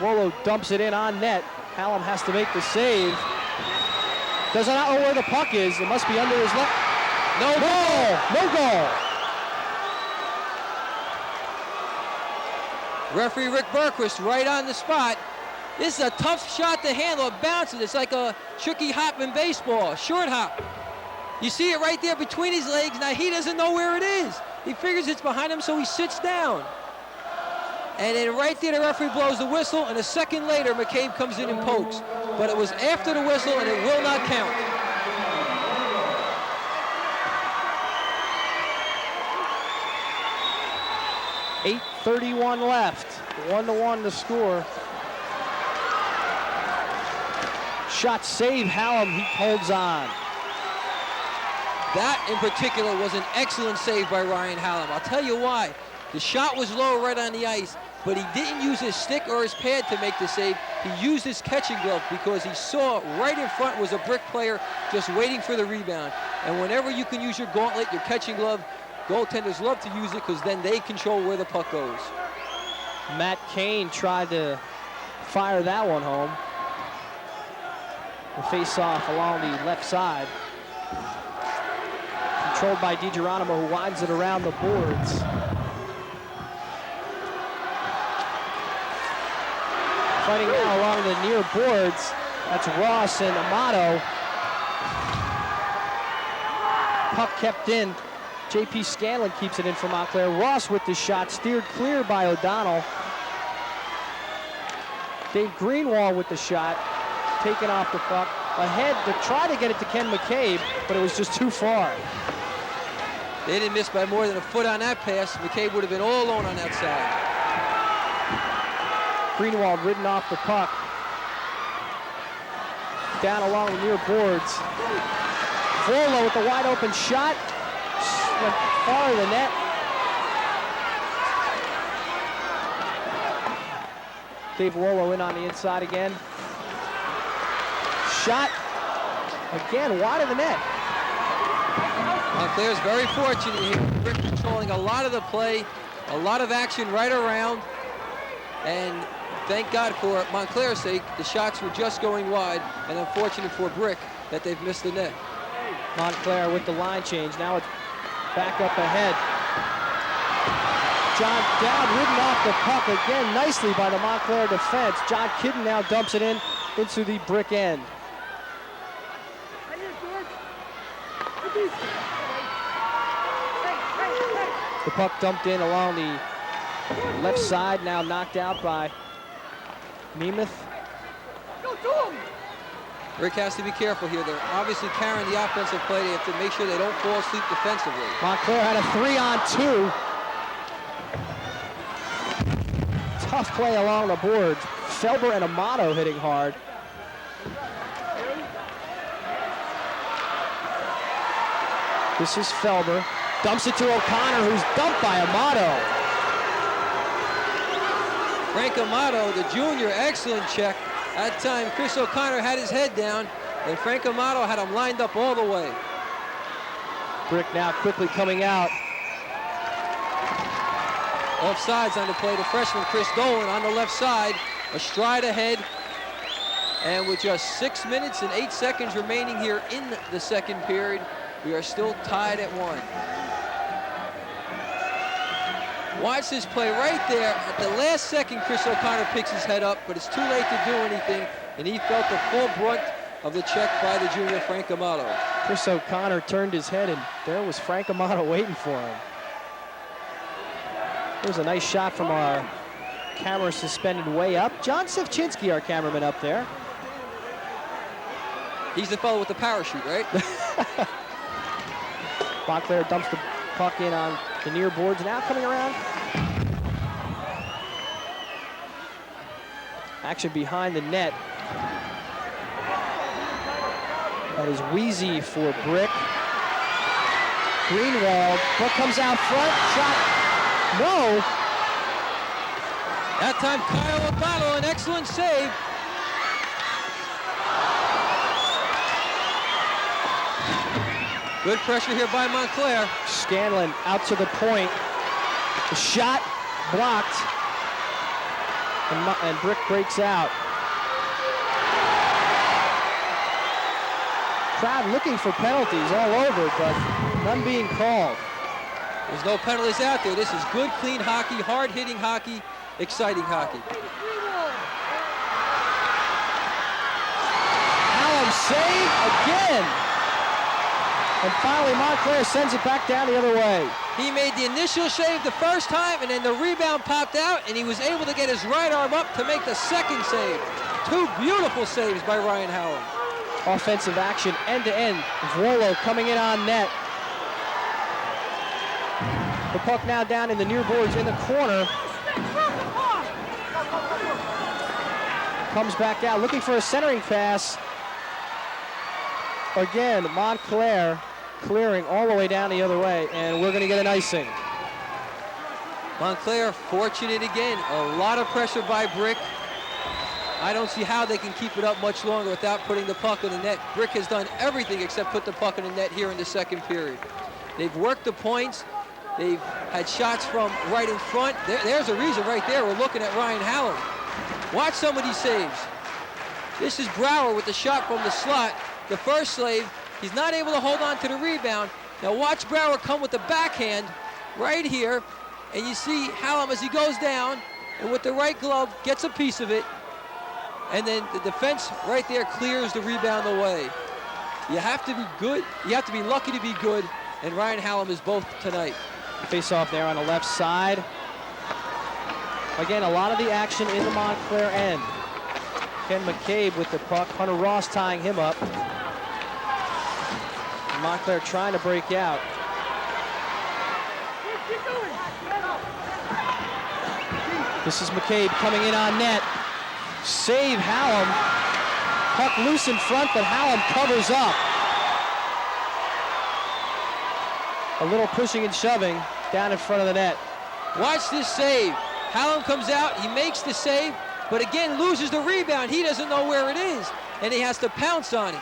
Wollo dumps it in on net. Hallam has to make the save. Does not know where the puck is. It must be under his left. No goal! No goal! Referee Rick Berquist right on the spot. This is a tough shot to handle. It bounces. It's like a tricky hop in baseball, short hop. You see it right there between his legs. Now he doesn't know where it is. He figures it's behind him, so he sits down. And then right there, the referee blows the whistle, and a second later, McCabe comes in and pokes. But it was after the whistle, and it will not count. 8:31 left. 1-1 the score. Shot save, Hallam, he holds on. That in particular was an excellent save by Ryan Hallam. I'll tell you why. The shot was low right on the ice, but he didn't use his stick or his pad to make the save. He used his catching glove because he saw right in front was a Brick player just waiting for the rebound. And whenever you can use your gauntlet, your catching glove, goaltenders love to use it because then they control where the puck goes. Matt Kane tried to fire that one home. The face-off along the left side. Controlled by DiGeronimo, who winds it around the boards. Fighting now along the near boards. That's Ross and Amato. Puck kept in. J.P. Scanlon keeps it in for Montclair. Ross with the shot, steered clear by O'Donnell. Dave Greenwald with the shot, taken off the puck. Ahead to try to get it to Ken McCabe, but it was just too far. They didn't miss by more than a foot on that pass. McCabe would have been all alone on that side. Greenwald ridden off the puck. Down along the near boards. Vorlo with the wide open shot. Went far of the net. Dave Vorlo in on the inside again. Shot again wide of the net. Montclair's very fortunate here. Rick controlling a lot of the play, a lot of action right around, and thank God for Montclair's sake, the shots were just going wide, and unfortunate for Brick that they've missed the net. Montclair with the line change. Now it's back up ahead. John Dowd ridden off the puck again nicely by the Montclair defense. John Kidden now dumps it in into the Brick end. The puck dumped in along the left side, now knocked out by Nemeth. Rick has to be careful here. They're obviously carrying the offensive play. They have to make sure they don't fall asleep defensively. Montclair had a 3-on-2. Tough play along the boards. Felber and Amato hitting hard. This is Felber. Dumps it to O'Connor, who's dumped by Amato. Frank Amato, the junior, excellent check. That time, Chris O'Connor had his head down, and Frank Amato had him lined up all the way. Brick now quickly coming out. Offsides on the play, the freshman Chris Dolan on the left side, a stride ahead. And with just 6 minutes and 8 seconds remaining here in the second period, we are still tied at 1. Watch this play right there. At the last second, Chris O'Connor picks his head up, but it's too late to do anything, and he felt the full brunt of the check by the junior Frank Amato. Chris O'Connor turned his head, and there was Frank Amato waiting for him. There's a nice shot from our camera suspended way up. John Sevchinski, our cameraman up there. He's the fellow with the parachute, right? Montclair dumps the puck in on the near boards, now coming around. Action behind the net. That is Wheezy for Brick. Greenwald, puck comes out front, shot, no. That time Kyle O'Donnell, an excellent save. Good pressure here by Montclair. Scanlon out to the point. The shot blocked. And Brick breaks out. Crowd looking for penalties all over, but none being called. There's no penalties out there. This is good, clean hockey, hard-hitting hockey, exciting hockey. Hallam save again. And finally, Montclair sends it back down the other way. He made the initial save the first time, and then the rebound popped out, and he was able to get his right arm up to make the second save. Two beautiful saves by Ryan Hallam. Offensive action, end-to-end. Vorlo coming in on net. The puck now down in the near boards in the corner. Comes back out, looking for a centering pass. Again, Montclair clearing all the way down the other way, and we're going to get an icing. Montclair fortunate again. A lot of pressure by Brick. I don't see how they can keep it up much longer without putting the puck in the net. Brick has done everything except put the puck in the net here in the second period. They've worked the points. They've had shots from right in front. There's a reason right there. We're looking at Ryan Hallam. Watch some of these saves. This is Brower with the shot from the slot. The first slave, he's not able to hold on to the rebound. Now watch Brower come with the backhand right here. And you see Hallam as he goes down, and with the right glove, gets a piece of it. And then the defense right there clears the rebound away. You have to be good. You have to be lucky to be good. And Ryan Hallam is both tonight. Face off there on the left side. Again, a lot of the action in the Montclair end. Ken McCabe with the puck. Hunter Ross tying him up. Montclair trying to break out. This is McCabe coming in on net. Save Hallam. Puck loose in front, but Hallam covers up. A little pushing and shoving down in front of the net. Watch this save. Hallam comes out, he makes the save, but again loses the rebound. He doesn't know where it is, and he has to pounce on it.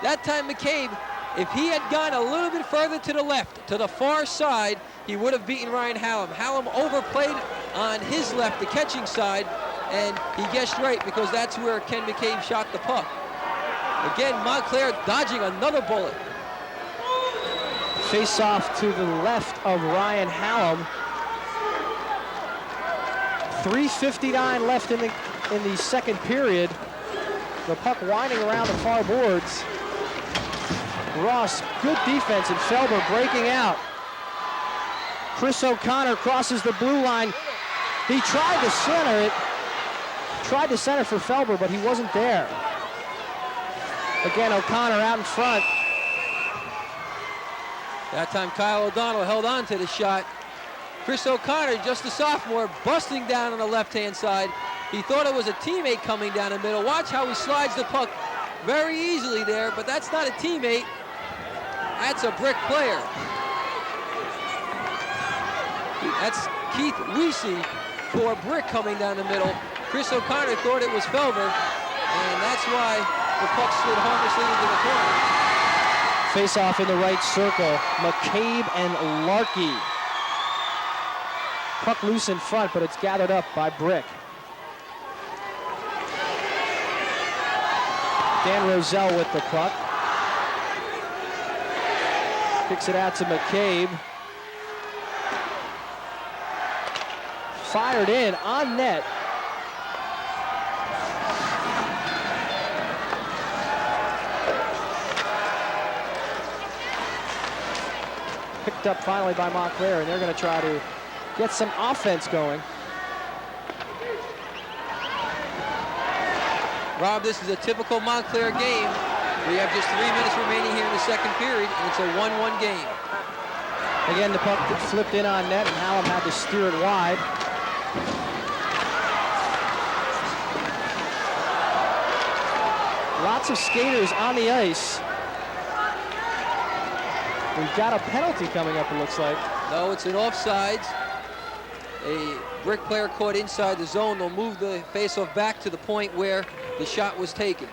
That time McCabe, if he had gone a little bit further to the left, to the far side, he would have beaten Ryan Hallam. Hallam overplayed on his left, the catching side, and he guessed right because that's where Ken McCabe shot the puck. Again, Montclair dodging another bullet. Face off to the left of Ryan Hallam. 3:59 left in the second period. The puck winding around the far boards. Ross, good defense, and Felber breaking out. Chris O'Connor crosses the blue line. He tried to center it. Tried to center for Felber, but he wasn't there. Again, O'Connor out in front. That time Kyle O'Donnell held on to the shot. Chris O'Connor, just a sophomore, busting down on the left-hand side. He thought it was a teammate coming down the middle. Watch how he slides the puck very easily there, but that's not a teammate. That's a Brick player. That's Keith Weesey for Brick coming down the middle. Chris O'Connor thought it was Felber, and that's why the puck slid harmlessly into the corner. Face-off in the right circle. McCabe and Larkey. Puck loose in front, but it's gathered up by Brick. Dan Roselle with the puck. Kicks it out to McCabe. Fired in on net. Picked up finally by Montclair, and they're going to try to get some offense going. Rob, this is a typical Montclair game. We have just 3 minutes remaining here in the second period, and it's a 1-1 game. Again, the puck flipped in on net, and Hallam had to steer it wide. Lots of skaters on the ice. We've got a penalty coming up, it looks like. No, it's an offsides. A Brick player caught inside the zone. They'll move the faceoff back to the point where the shot was taken.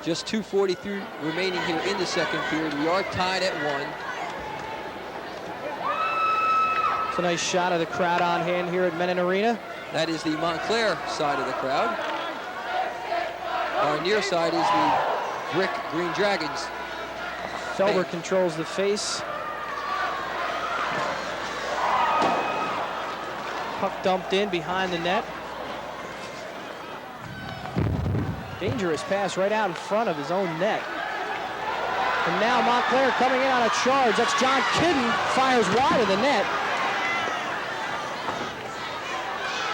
Just 2:43 remaining here in the second period. We are tied at 1. It's a nice shot of the crowd on hand here at Mennen Arena. That is the Montclair side of the crowd. Our near side is the Brick Green Dragons. Felber controls the face. Puck dumped in behind the net. Dangerous pass right out in front of his own net. And now Montclair coming in on a charge. That's John Kidden, fires wide of the net.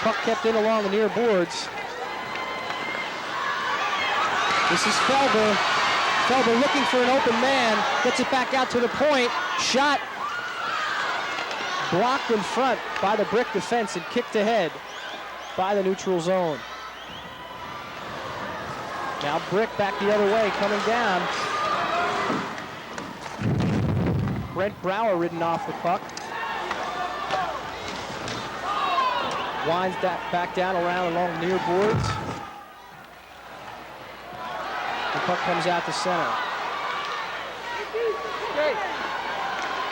Puck kept in along the near boards. This is Felber. Felber looking for an open man, gets it back out to the point. Shot blocked in front by the Brick defense and kicked ahead by the neutral zone. Now Brick back the other way, coming down. Brent Brower ridden off the puck. Winds that back down around along near boards. The puck comes out to center.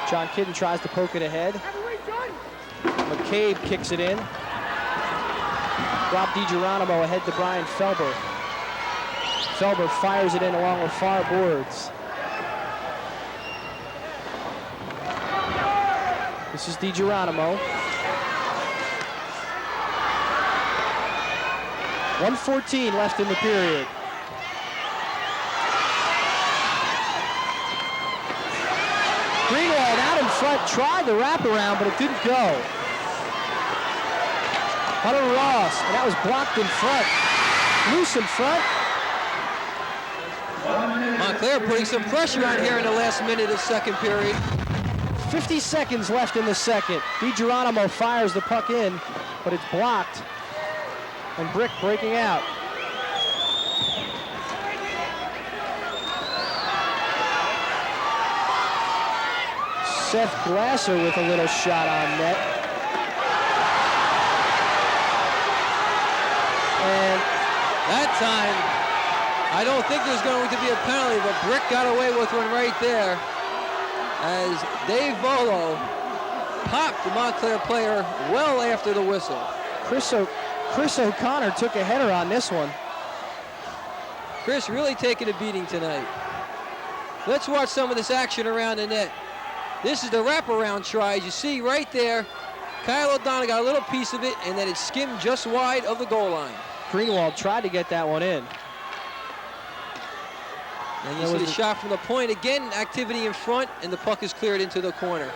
John Kidden tries to poke it ahead. McCabe kicks it in. Rob DiGeronimo ahead to Brian Felber. Felber fires it in along the far boards. This is DiGeronimo. 1:14 left in the period. Greenwald out in front, tried the wraparound, but it didn't go. Hunter Ross, and that was blocked in front. Loose in front. Montclair putting some pressure on here in the last minute of second period. 50 seconds left in the second. DiGeronimo fires the puck in, but it's blocked. And Brick breaking out. Seth Glasser with a little shot on net. And that time, I don't think there's going to be a penalty, but Brick got away with one right there as Dave Volo popped the Montclair player well after the whistle. Chris O'Connor took a header on this one. Chris really taking a beating tonight. Let's watch some of this action around the net. This is the wraparound try. As you see right there, Kyle O'Donnell got a little piece of it, and then it skimmed just wide of the goal line. Greenwald tried to get that one in. And you see the shot from the point. Again, activity in front, and the puck is cleared into the corner.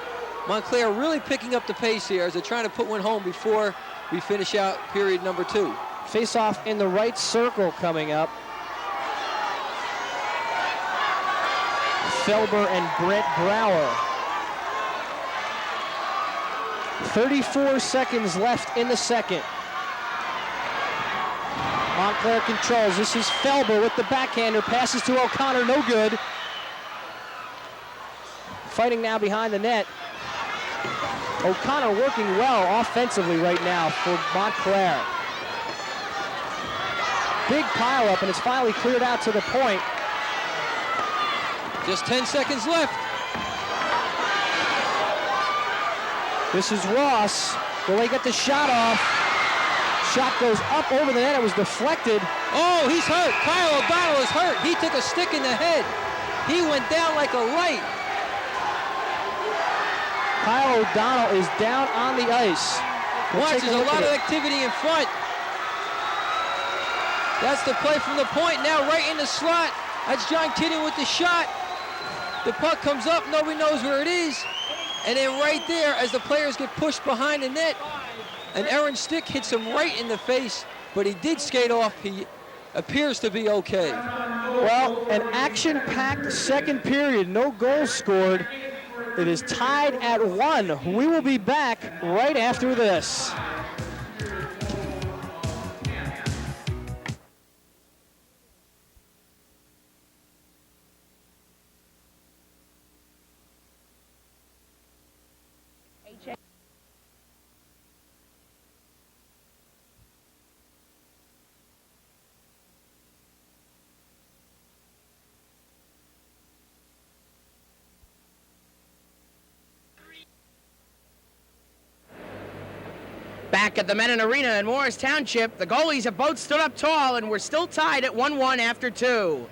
Montclair really picking up the pace here as they're trying to put one home before we finish out period number 2. Face-off in the right circle coming up. Felber and Brent Brower. 34 seconds left in the second. Montclair controls. This is Felber with the backhander. Passes to O'Connor, no good. Fighting now behind the net. O'Connor working well offensively right now for Montclair. Big pileup, and it's finally cleared out to the point. Just 10 seconds left. This is Ross. Will they get the shot off? Shot goes up over the net. It was deflected. Oh, he's hurt. Kyle O'Donnell is hurt. He took a stick in the head. He went down like a light. Kyle O'Donnell is down on the ice. Watch, there's a lot of activity in front. That's the play from the point. Now right in the slot. That's John Kidden with the shot. The puck comes up. Nobody knows where it is. And then right there, as the players get pushed behind the net, an errant stick hits him right in the face, but he did skate off. He appears to be okay. Well, an action-packed second period. No goals scored. It is tied at 1. We will be back right after this. Back at the Mennen Arena in Morris Township, the goalies have both stood up tall, and we're still tied at 1-1 after 2.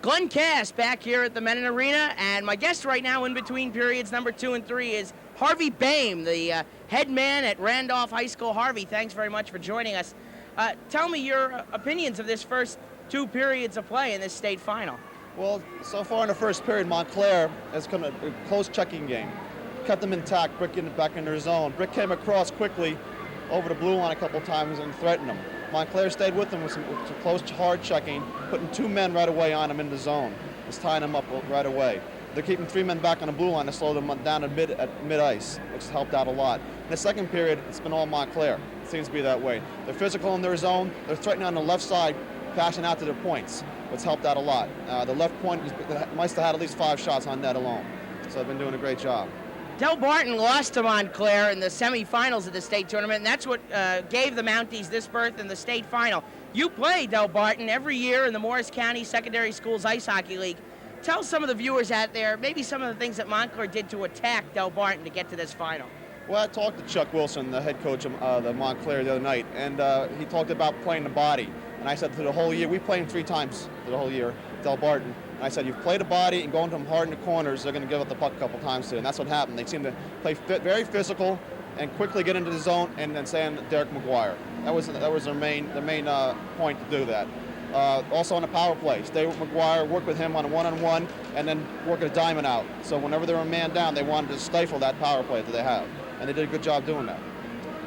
Glenn Cass back here at the Mennen Arena, and my guest right now in between periods number 2 and 3 is Harvey Boehm, the head man at Randolph High School. Harvey, thanks very much for joining us. Tell me your opinions of this first 2 periods of play in this state final. Well, so far in the first period, Montclair has come a close checking game. Kept them intact, Brick back in their zone. Brick came across quickly, over the blue line a couple times and threatened them. Montclair stayed with them with some close, hard checking, putting 2 men right away on them in the zone. Just tying them up right away. They're keeping 3 men back on the blue line to slow them down at mid-ice, which has helped out a lot. In the second period, it's been all Montclair. It seems to be that way. They're physical in their zone. They're threatening on the left side, passing out to their points, which helped out a lot. The left point must have had at least 5 shots on net alone. So they've been doing a great job. Del Barton lost to Montclair in the semifinals of the state tournament, and that's what gave the Mounties this berth in the state final. You play Del Barton every year in the Morris County Secondary Schools Ice Hockey League. Tell some of the viewers out there maybe some of the things that Montclair did to attack Del Barton to get to this final. Well, I talked to Chuck Wilson, the head coach of the Montclair, the other night, and he talked about playing the body. And I said, for the whole year, we played him 3 times for the whole year, Del Barton. And I said, you've played the body and going to them hard in the corners, they're going to give up the puck a couple times too. And that's what happened. They seemed to play very physical and quickly get into the zone and then send Derek McGuire. That was their main point to do that. Also on the power play, stay with McGuire, work with him on a one-on-one, and then work a diamond out. So whenever they were a man down, they wanted to stifle that power play that they have. And they did a good job doing that.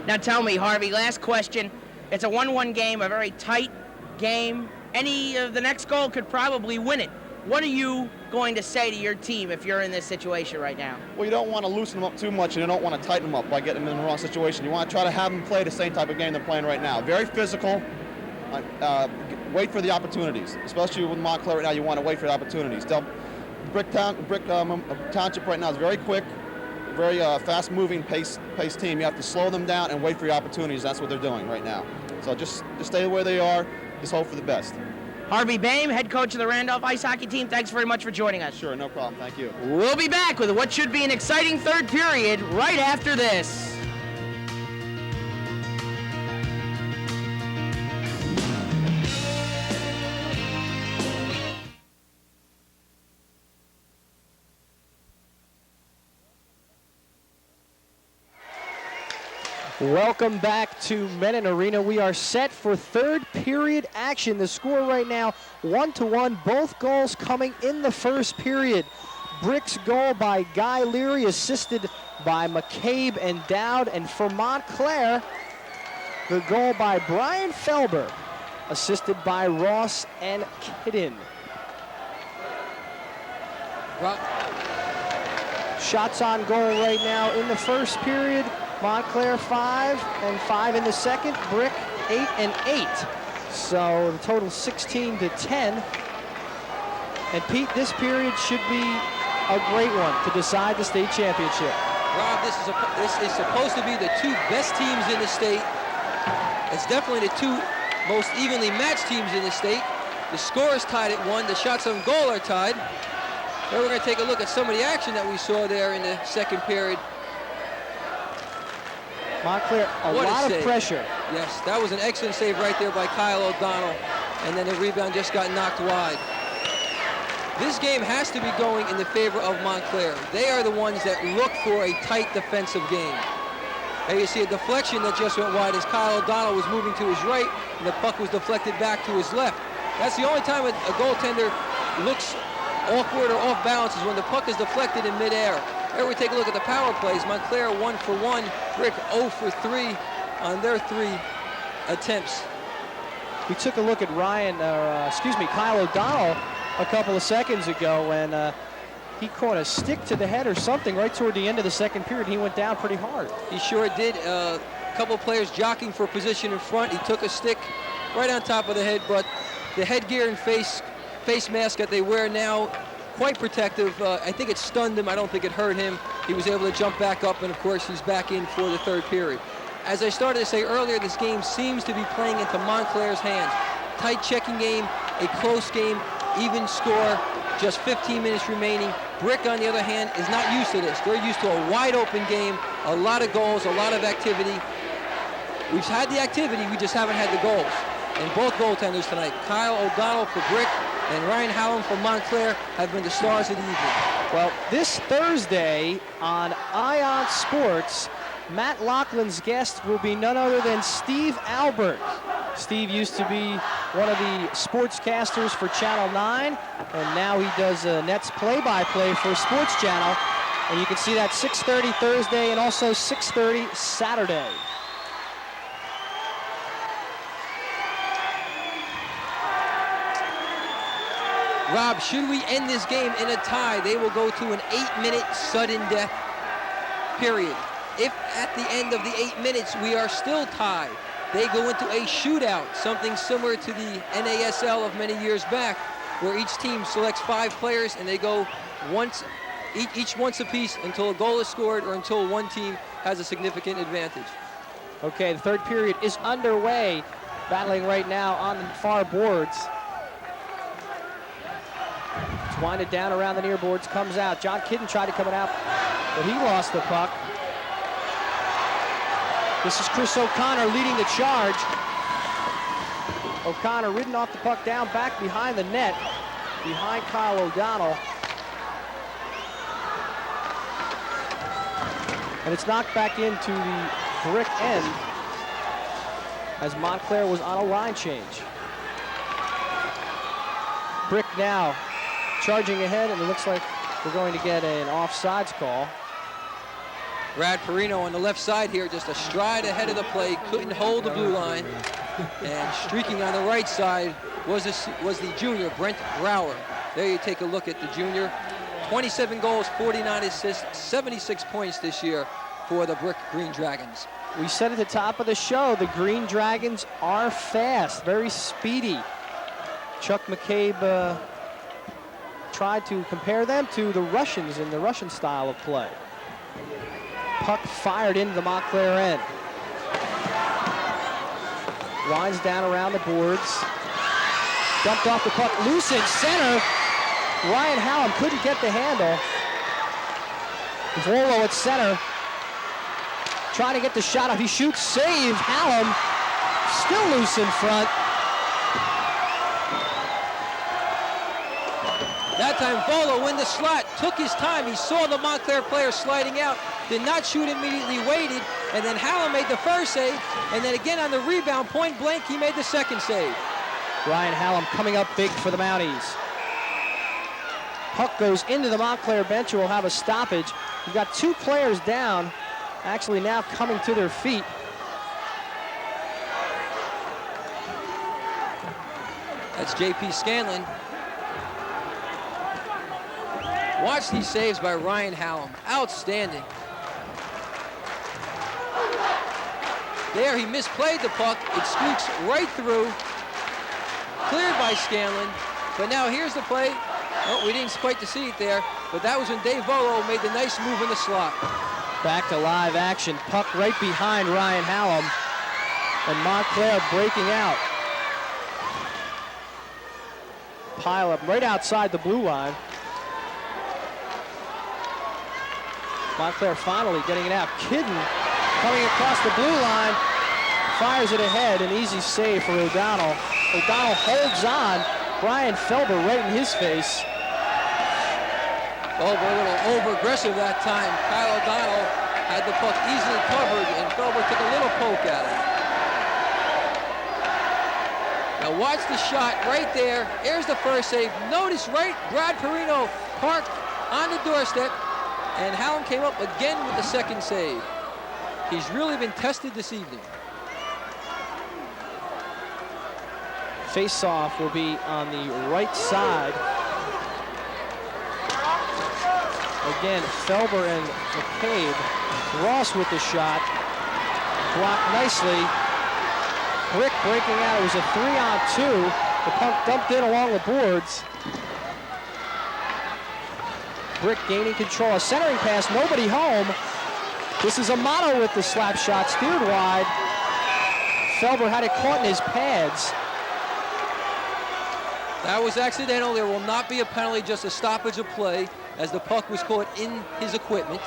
Now tell me, Harvey, last question. It's a 1-1 game, a very tight game. The next goal could probably win it. What are you going to say to your team if you're in this situation right now? Well, you don't want to loosen them up too much, and you don't want to tighten them up by getting them in the wrong situation. You want to try to have them play the same type of game they're playing right now. Very physical. Wait for the opportunities. Especially with Montclair right now, you want to wait for the opportunities. Brick Township right now is very quick, very fast-moving pace team. You have to slow them down and wait for your opportunities. That's what they're doing right now. So just stay where they are. Just hope for the best. Harvey Boehm, head coach of the Randolph Ice Hockey team, thanks very much for joining us. Sure, no problem. Thank you. We'll be back with what should be an exciting third period right after this. Welcome back to Mennen Arena. We are set for third period action. The score right now, 1-1. Both goals coming in the first period. Brick's goal by Guy Leary, assisted by McCabe and Dowd. And for Montclair, the goal by Brian Felber, assisted by Ross and Kidden. Shots on goal right now in the first period. Montclair 5 and 5 in the second. Brick 8 and 8. So the total 16-10. And Pete, this period should be a great one to decide the state championship. Rob, this is supposed to be the 2 best teams in the state. It's definitely the 2 most evenly matched teams in the state. The score is tied at 1. The shots on goal are tied. Now we're going to take a look at some of the action that we saw there in the second period. Montclair, a lot of pressure. Yes, that was an excellent save right there by Kyle O'Donnell. And then the rebound just got knocked wide. This game has to be going in the favor of Montclair. They are the ones that look for a tight defensive game. There you see a deflection that just went wide as Kyle O'Donnell was moving to his right, and the puck was deflected back to his left. That's the only time a goaltender looks awkward or off balance is when the puck is deflected in midair. There we take a look at the power plays. Montclair 1 for 1, Brick 0 for 3 on their 3 attempts. We took a look at Kyle O'Donnell a couple of seconds ago, and he caught a stick to the head or something right toward the end of the second period. He went down pretty hard. He sure did. A couple of players jockeying for position in front. He took a stick right on top of the head, but the headgear and face mask that they wear now, quite protective. I think it stunned him. I don't think it hurt him. He was able to jump back up, and of course he's back in for the third period. As I started to say earlier, this game seems to be playing into Montclair's hands. Tight checking game, a close game, even score, just 15 minutes remaining. Brick, on the other hand, is not used to this. They're used to a wide open game, a lot of goals, a lot of activity. We've had the activity, we just haven't had the goals. And both goaltenders tonight, Kyle O'Donnell for Brick and Ryan Hallam for Montclair, have been the stars of the evening. Well, this Thursday on Ion Sports, Matt Laughlin's guest will be none other than Steve Albert. Steve used to be one of the sportscasters for Channel 9, and now he does Nets play-by-play for Sports Channel. And you can see that 6:30 Thursday and also 6:30 Saturday. Rob, should we end this game in a tie, they will go to an 8-minute sudden death period. If at the end of the 8 minutes we are still tied, they go into a shootout, something similar to the NASL of many years back, where each team selects 5 players and they go each once apiece until a goal is scored or until one team has a significant advantage. Okay, the third period is underway. Battling right now on the far boards. It's winded down around the near boards, comes out. John Kidden tried to come it out, but he lost the puck. This is Chris O'Connor leading the charge. O'Connor ridden off the puck down back behind the net, behind Kyle O'Donnell. And it's knocked back into the brick end as Montclair was on a line change. Brick now charging ahead, and it looks like we're going to get an offsides call. Brad Perino on the left side here, just a stride ahead of the play, couldn't hold the blue line. And streaking on the right side was the junior, Brent Brower. There you take a look at the junior. 27 goals, 49 assists, 76 points this year for the Brick Green Dragons. We said at the top of the show, the Green Dragons are fast, very speedy. Chuck McCabe tried to compare them to the Russians in the Russian style of play. Puck fired into the Montclair end. Winds down around the boards. Dumped off the puck, loose in center. Ryan Hallam couldn't get the handle. Volo at center. Trying to get the shot off. He shoots, save. Hallam still loose in front. That time Volo in the slot, took his time. He saw the Montclair player sliding out, did not shoot immediately, waited, and then Hallam made the first save, and then again on the rebound, point blank, he made the second save. Ryan Hallam coming up big for the Mounties. Puck goes into the Montclair bench, who will have a stoppage. We've got 2 players down, actually now coming to their feet. That's J.P. Scanlon. Watch these saves by Ryan Hallam. Outstanding. There, he misplayed the puck. It squeaks right through. Cleared by Scanlon. But now here's the play. Oh, we didn't quite see it there, but that was when Dave Volo made the nice move in the slot. Back to live action. Puck right behind Ryan Hallam. And Montclair breaking out. Pile up right outside the blue line. Montclair finally getting it out. Kidden coming across the blue line. Fires it ahead. An easy save for O'Donnell. O'Donnell holds on. Brian Felber right in his face. Felber a little over-aggressive that time. Kyle O'Donnell had the puck easily covered, and Felber took a little poke at it. Now watch the shot right there. Here's the first save. Notice right, Brad Perino parked on the doorstep, and Hallam came up again with the second save. He's really been tested this evening. Face-off will be on the right side. Again, Felber and McCabe. Ross with the shot. Blocked nicely. Brick breaking out. It was a 3-on-2. The puck dumped in along the boards. Brick gaining control. A centering pass, nobody home. This is Amato with the slap shot, steered wide. Felber had it caught in his pads. That was accidental. There will not be a penalty, just a stoppage of play as the puck was caught in his equipment.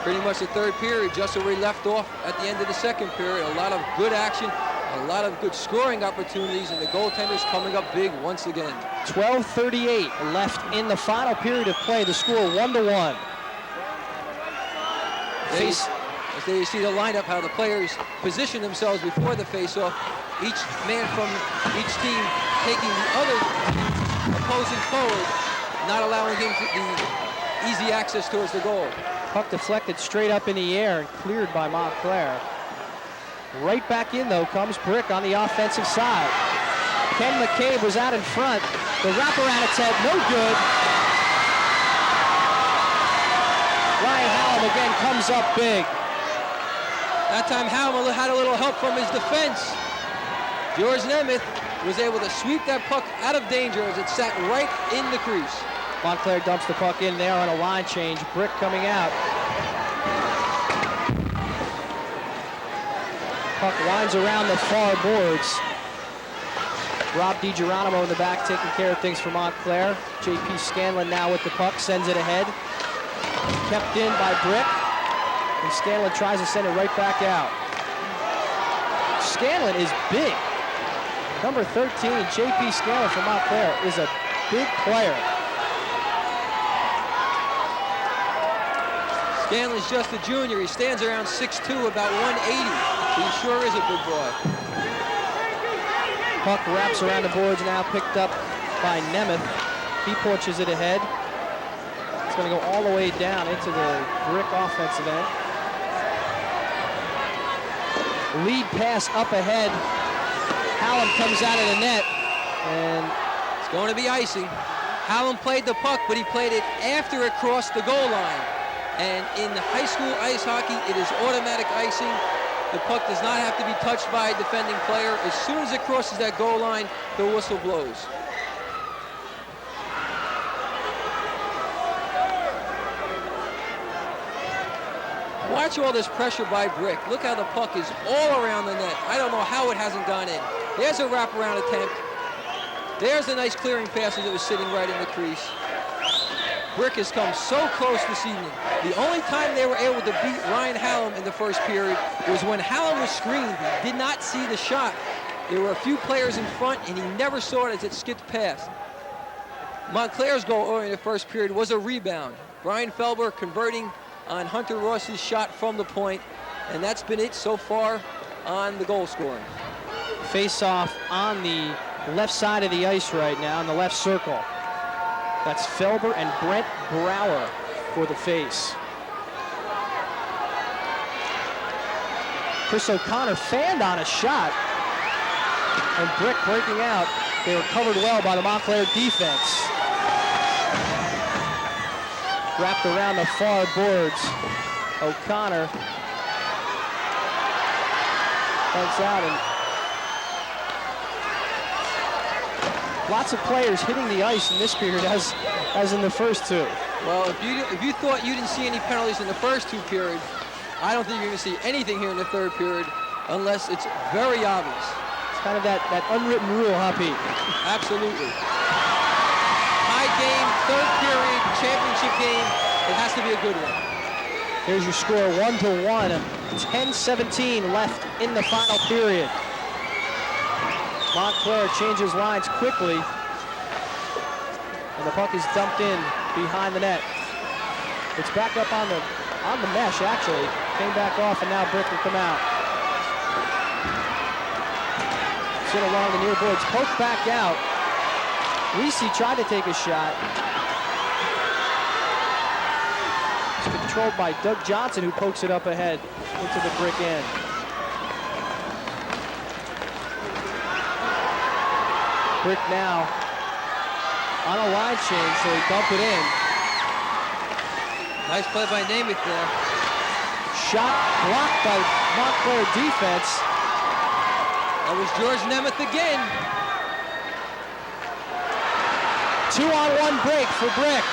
Pretty much the third period, just where we left off at the end of the second period. A lot of good action, a lot of good scoring opportunities, and the goaltender's coming up big once again. 12:38 left in the final period of play. The score 1-1. There you see the lineup, how the players position themselves before the face-off. Each man from each team taking the other opposing forward, not allowing him the easy access towards the goal. Puck deflected straight up in the air and cleared by Montclair. Right back in, though, comes Brick on the offensive side. Ken McCabe was out in front. The wraparound attempt, no good. Ryan Hallam again comes up big. That time Hallam had a little help from his defense. George Nemeth was able to sweep that puck out of danger as it sat right in the crease. Montclair dumps the puck in there on a line change. Brick coming out. Puck winds around the far boards. Rob DiGeronimo in the back taking care of things for Montclair. J.P. Scanlon now with the puck, sends it ahead. Kept in by Brick. And Scanlon tries to send it right back out. Scanlon is big. Number 13, J.P. Scanlon from Montclair is a big player. Scanlon's just a junior. He stands around 6'2", about 180. He sure is a big boy. Puck wraps around the boards, now picked up by Nemeth. He porches it ahead. It's going to go all the way down into the Brick offensive end. Lead pass up ahead. Hallam comes out of the net, and it's going to be icing. Hallam played the puck, but he played it after it crossed the goal line. And in high school ice hockey, it is automatic icing. The puck does not have to be touched by a defending player. As soon as it crosses that goal line, the whistle blows. Watch all this pressure by Brick. Look how the puck is all around the net. I don't know how it hasn't gone in. There's a wraparound attempt. There's a nice clearing pass as it was sitting right in the crease. Brick has come so close this evening. The only time they were able to beat Ryan Hallam in the first period was when Hallam was screened. He did not see the shot. There were a few players in front, and he never saw it as it skipped past. Montclair's goal early in the first period was a rebound. Brian Felber converting on Hunter Ross's shot from the point, and that's been it so far on the goal scoring. Face-off on the left side of the ice right now, in the left circle. That's Felber and Brent Brower for the face. Chris O'Connor fanned on a shot, and Brick breaking out. They were covered well by the Montclair defense. Wrapped around the far boards. O'Connor comes out, and lots of players hitting the ice in this period as in the first two. Well, if you thought you didn't see any penalties in the first two periods, I don't think you're going to see anything here in the third period unless it's very obvious. It's kind of that unwritten rule, huh, Pete? Absolutely. High game, third period, championship game. It has to be a good one. Here's your score, 1-1. 10:17 left in the final period. Montclair changes lines quickly, and the puck is dumped in behind the net. It's back up on the mesh, actually. Came back off, and now Brick will come out. Sit along the near boards, poked back out. Reese tried to take a shot. It's controlled by Doug Johnson, who pokes it up ahead into the Brick end. Brick now on a line change, so he dumped it in. Nice play by Nemeth there. Shot blocked by Montclair defense. That was George Nemeth again. 2-on-1 break for Brick.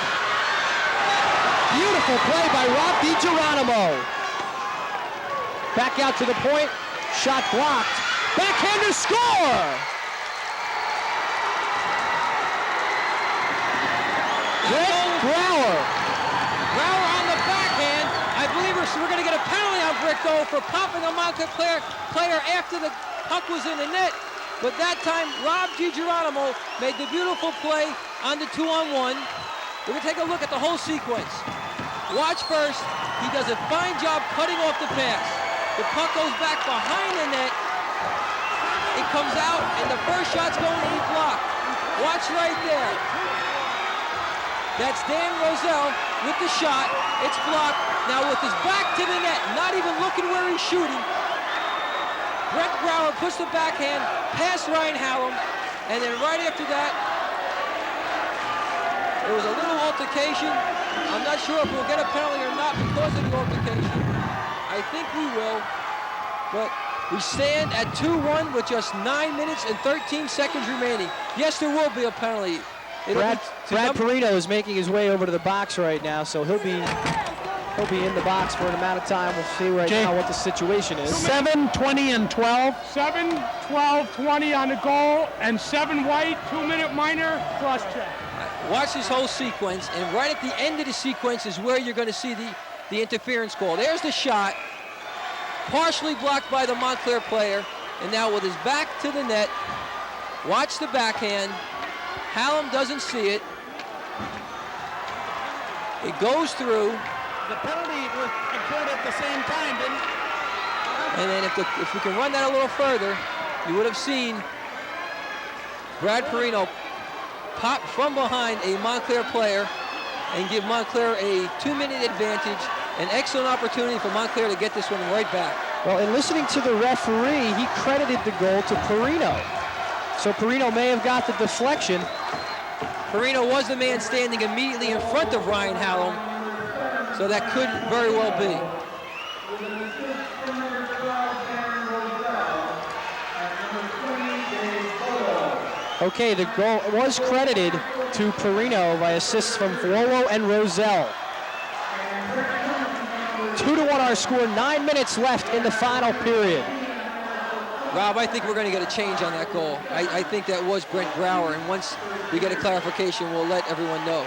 Beautiful play by Rob DiGeronimo. Back out to the point. Shot blocked. Backhander score! Brent Brower. Brower on the backhand. I believe we're going to get a penalty on Brick, though, for popping a Montclair player after the puck was in the net. But that time, Rob DiGeronimo made the beautiful play on the 2-on-1. We're going to take a look at the whole sequence. Watch first. He does a fine job cutting off the pass. The puck goes back behind the net. It comes out, and the first shot's going to be blocked. Watch right there. That's Dan Roselle with the shot. It's blocked. Now with his back to the net, not even looking where he's shooting. Brent Brower puts the backhand past Ryan Hallam, and then right after that, there was a little altercation. I'm not sure if we'll get a penalty or not because of the altercation. I think we will, but we stand at 2-1 with just 9 minutes and 13 seconds remaining. Yes, there will be a penalty. Brad Perino is making his way over to the box right now, so he'll be in the box for an amount of time. We'll see right now what the situation is. 7, 20, and 12. 7, 12, 20 on the goal, and 7 white, 2-minute minor, cross check. Watch this whole sequence, and right at the end of the sequence is where you're going to see the interference call. There's the shot, partially blocked by the Montclair player, and now with his back to the net, watch the backhand. Hallam doesn't see it. It goes through. The penalty was occurred at the same time, didn't it? And then if we can run that a little further, you would have seen Brad Perino pop from behind a Montclair player and give Montclair a 2-minute advantage. An excellent opportunity for Montclair to get this one right back. Well, in listening to the referee, he credited the goal to Perino. So Perino may have got the deflection. Perino was the man standing immediately in front of Ryan Hallam, so that could very well be. Okay, the goal was credited to Perino by assists from Vuolo and Rosell. 2-1 our score, 9 minutes left in the final period. Rob, I think we're going to get a change on that goal. I think that was Brent Brower, and once we get a clarification, we'll let everyone know.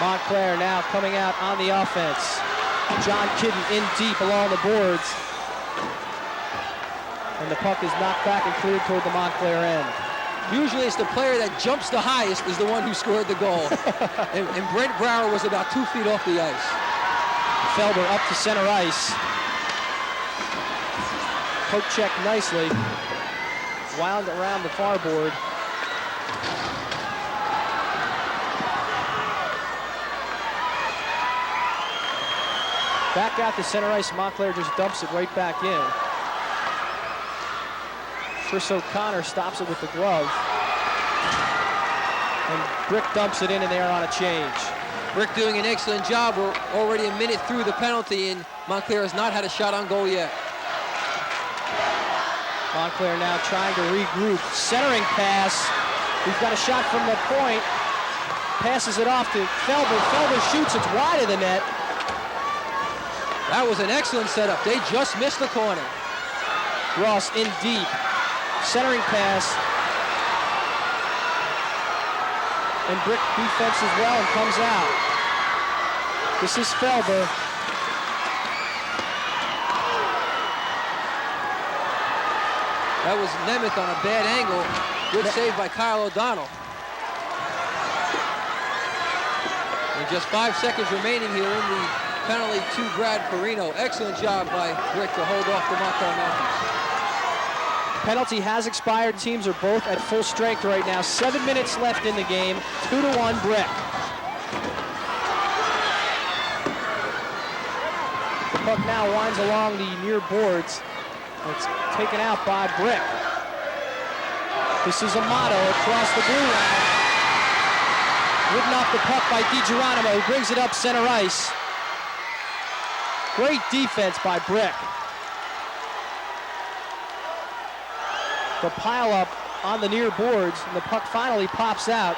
Montclair now coming out on the offense. John Kidden in deep along the boards. And the puck is knocked back and cleared toward the Montclair end. Usually it's the player that jumps the highest is the one who scored the goal. and Brent Brower was about 2 feet off the ice. Felber up to center ice. Poke check nicely. Wound around the far board. Back out to center ice. Montclair just dumps it right back in. Chris O'Connor stops it with the glove. And Brick dumps it in there on a change. Brick doing an excellent job. We're already a minute through the penalty, and Montclair has not had a shot on goal yet. Montclair now trying to regroup. Centering pass. He's got a shot from the point. Passes it off to Felber. Felber shoots. It's wide of the net. That was an excellent setup. They just missed the corner. Ross in deep. Centering pass. And Brick defense as well and comes out. This is Felber. That was Nemeth on a bad angle. Good save by Kyle O'Donnell. And just 5 seconds remaining here in the penalty to Brad Perino. Excellent job by Brick to hold off the Montclair Mountains. Penalty has expired. Teams are both at full strength right now. 7 minutes left in the game. 2-1 Brick. The puck now winds along the near boards. It's taken out by Brick. This is Amato across the blue line. Ridden off the puck by DiGeronimo, who brings it up center ice. Great defense by Brick. The pile up on the near boards, and the puck finally pops out.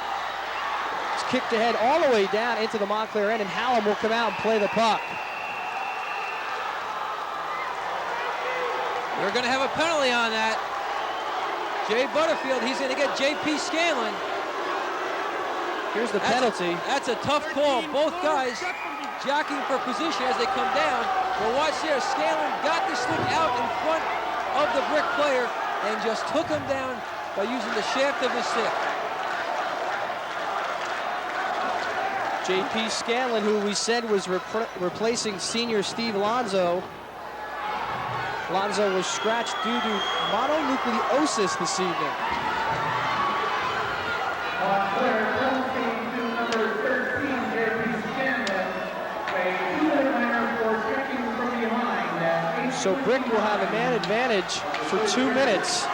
It's kicked ahead all the way down into the Montclair end, and Hallam will come out and play the puck. We're going to have a penalty on that. Jay Butterfield, he's going to get J.P. Scanlon. Here's the penalty. That's a tough call. Both guys jockeying for position as they come down. But watch there, Scanlon got the stick out in front of the Brick player and just took him down by using the shaft of his stick. J.P. Scanlon, who we said was replacing senior Steve Lonzo. Lonzo was scratched due to mononucleosis this evening. Montclair penalty to number 13, J.P. Scanlon, a 2-minute minor for checking from behind at So Brick will have a man advantage for 2 minutes.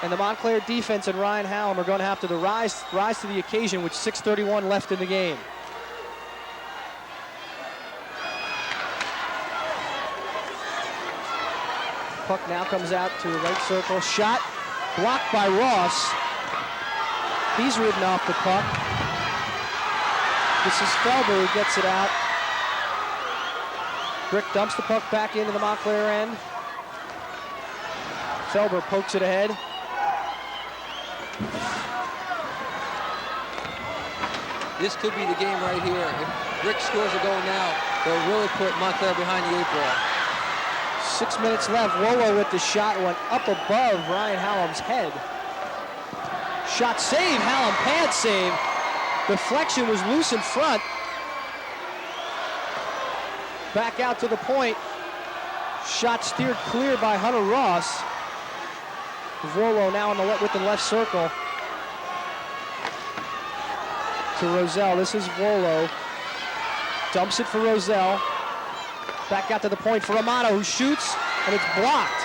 And the Montclair defense and Ryan Hallam are going to have to rise to the occasion with 6:31 left in the game. Puck now comes out to the right circle. Shot blocked by Ross. He's ridden off the puck. This is Felber who gets it out. Brick dumps the puck back into the Montclair end. Felber pokes it ahead. This could be the game right here. If Brick scores a goal now, they'll really put Montclair behind the 8 ball. 6 minutes left. Wolo with the shot went up above Ryan Hallam's head. Shot save, Hallam pad save. Deflection was loose in front. Back out to the point. Shot steered clear by Hunter Ross. Wolo now with the left circle. To Roselle. This is Wolo. Dumps it for Roselle. Back out to the point for Amato, who shoots, and it's blocked.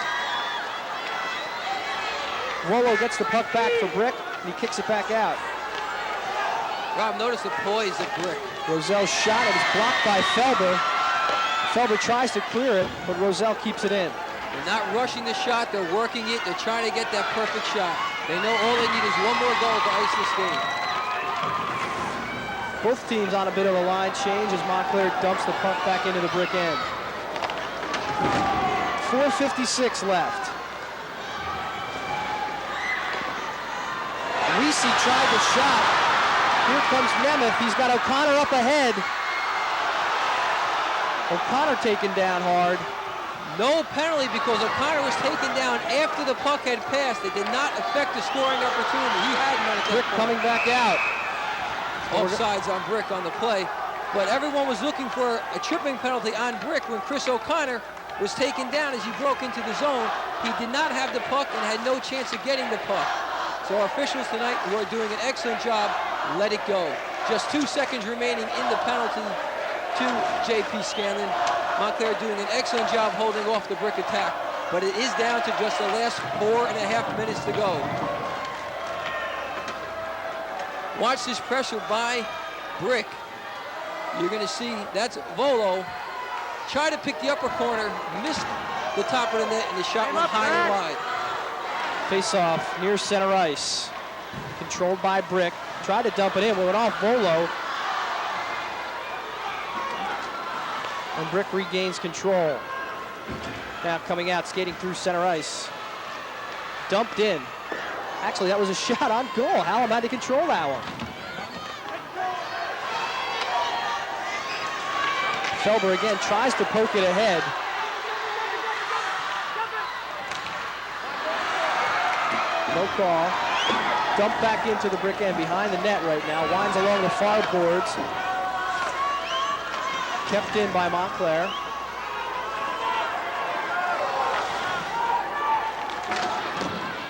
Wolo gets the puck back for Brick, and he kicks it back out. Rob, notice the poise of Brick. Roselle's shot, it was blocked by Felber. Felber tries to clear it, but Roselle keeps it in. They're not rushing the shot, they're working it, they're trying to get that perfect shot. They know all they need is one more goal to ice this game. Both teams on a bit of a line change as Montclair dumps the puck back into the Brick end. 4:56 left. Weesey tried the shot. Here comes Nemeth. He's got O'Connor up ahead. O'Connor taken down hard. No penalty because O'Connor was taken down after the puck had passed. It did not affect the scoring opportunity. He had none at that Brick point. coming back out. Offsides on Brick on the play. But everyone was looking for a tripping penalty on Brick when Chris O'Connor was taken down as he broke into the zone. He did not have the puck and had no chance of getting the puck. So our officials tonight, who are doing an excellent job, let it go. Just 2 seconds remaining in the penalty to J.P. Scanlon. Montclair doing an excellent job holding off the Brick attack, but it is down to just the last 4.5 minutes to go. Watch this pressure by Brick. You're going to see that's Volo. Tried to pick the upper corner, missed the top of the net, and the shot went high and wide. Face-off near center ice. Controlled by Brick. Tried to dump it in, went off Volo. And Brick regains control. Now coming out, skating through center ice. Dumped in. Actually, that was a shot on goal. Hallam had to control that one. Felber again tries to poke it ahead. No call. Dumped back into the Brick end behind the net right now. Winds along the far boards. Kept in by Montclair.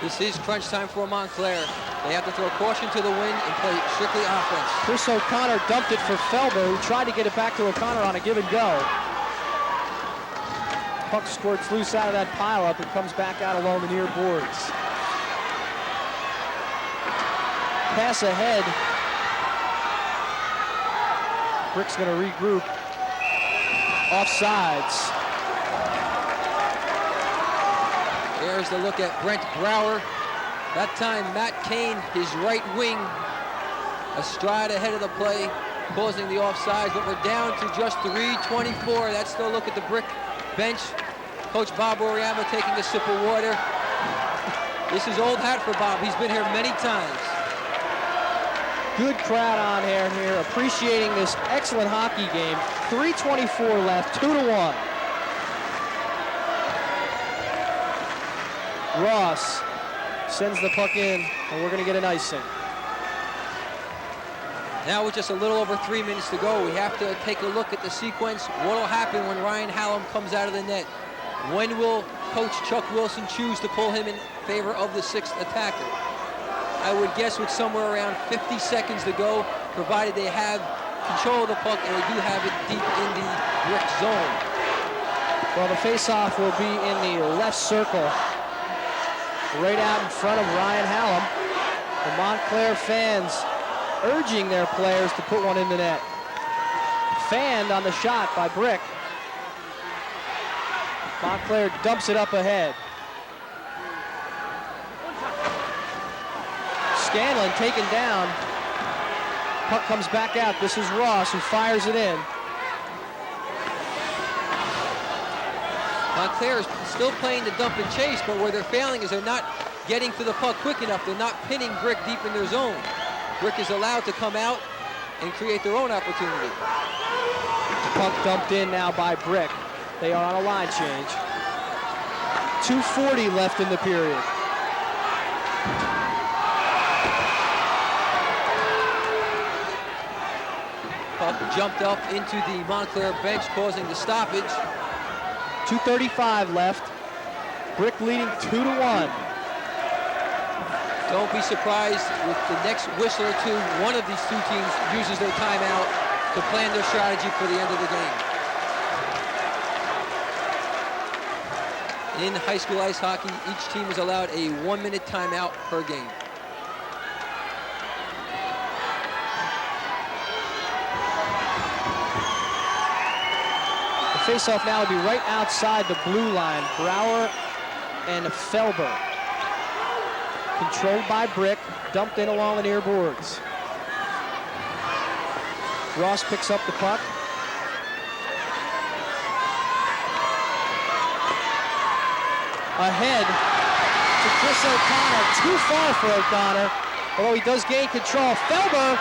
This is crunch time for Montclair. They have to throw caution to the wind and play strictly offense. Chris O'Connor dumped it for Felber, who tried to get it back to O'Connor on a give and go. Puck squirts loose out of that pileup and comes back out along the near boards. Pass ahead. Brick's going to regroup. Offsides. There's the look at Brent Brower. That time, Matt Kane, his right wing, a stride ahead of the play, causing the offsides, but we're down to just 3:24. That's the look at the Brick bench. Coach Bob Oriama taking a sip of water. This is old hat for Bob. He's been here many times. Good crowd on here, appreciating this excellent hockey game. 3:24 left, 2-1. Ross sends the puck in, and we're going to get an icing. Now with just a little over 3 minutes to go, we have to take a look at the sequence. What will happen when Ryan Hallam comes out of the net? When will Coach Chuck Wilson choose to pull him in favor of the sixth attacker? I would guess with somewhere around 50 seconds to go, provided they have control of the puck and they do have it deep in the Brick zone. Well, the faceoff will be in the left circle, right out in front of Ryan Hallam. The Montclair fans urging their players to put one in the net. Fanned on the shot by Brick. Montclair dumps it up ahead. Scanlon taken down. Puck comes back out. This is Ross who fires it in. Montclair is still playing the dump and chase, but where they're failing is they're not getting to the puck quick enough. They're not pinning Brick deep in their zone. Brick is allowed to come out and create their own opportunity. Puck dumped in now by Brick. They are on a line change. 2:40 left in the period. Puck jumped up into the Montclair bench, causing the stoppage. 2:35 left. Brick leading 2-1. Don't be surprised with the next whistle or two, one of these two teams uses their timeout to plan their strategy for the end of the game. In high school ice hockey, each team is allowed a 1-minute timeout per game. The faceoff now will be right outside the blue line. Brower and Felber. Controlled by Brick, dumped in along the near boards. Ross picks up the puck. Ahead to Chris O'Connor. Too far for O'Connor, although he does gain control. Felber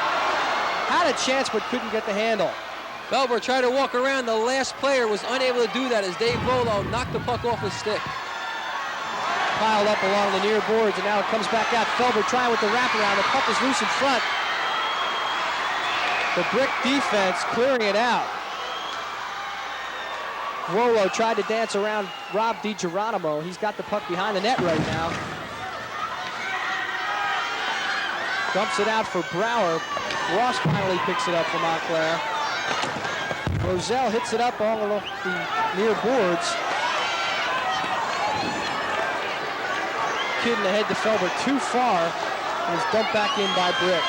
had a chance but couldn't get the handle. Felber tried to walk around. The last player was unable to do that as Dave Rolo knocked the puck off his stick. Piled up along the near boards, and now it comes back out. Felber trying with the wraparound. The puck is loose in front. The Brick defense clearing it out. Rolo tried to dance around Rob DiGeronimo. He's got the puck behind the net right now. Dumps it out for Brower. Ross finally picks it up for Montclair. Roselle hits it up all along the near boards. Kid in the head to Felber, too far, and is dumped back in by Brick.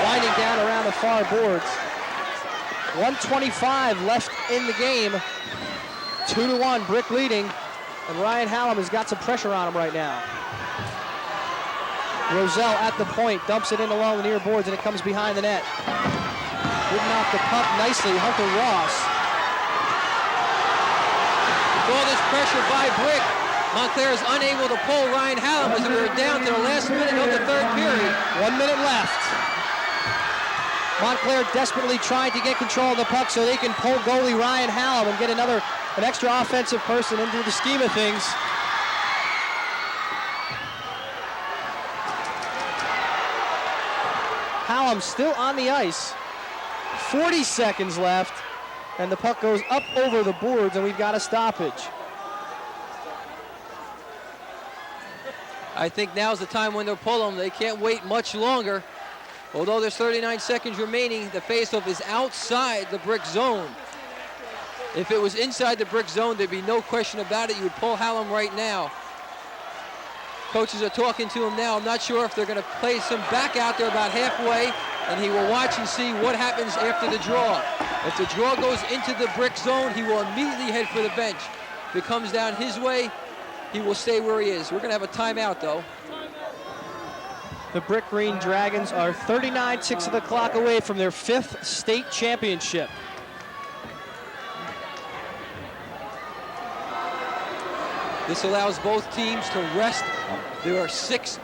Winding down around the far boards. 1:25 left in the game. 2-1, Brick leading, and Ryan Hallam has got some pressure on him right now. Roselle at the point, dumps it in along the near boards, and it comes behind the net. Ridden off the puck nicely, Hunter Ross. With all this pressure by Brick, Montclair is unable to pull Ryan Hallam as we're down to the last minute of the third period. 1 minute left. Montclair desperately trying to get control of the puck so they can pull goalie Ryan Hallam and get an extra offensive person into the scheme of things. Hallam still on the ice. 40 seconds left, and the puck goes up over the boards, and we've got a stoppage. I think now's the time when they'll pull them. They can't wait much longer. Although there's 39 seconds remaining, the faceoff is outside the Brick zone. If it was inside the Brick zone, there'd be no question about it. You would pull Hallam right now. Coaches are talking to him now. I'm not sure if they're going to place him back out there about halfway, and he will watch and see what happens after the draw. If the draw goes into the Brick zone, he will immediately head for the bench. If it comes down his way, he will stay where he is. We're going to have a timeout, though. The Brick Green Dragons are 39 of the clock away from their 5th state championship. This allows both teams to rest their 6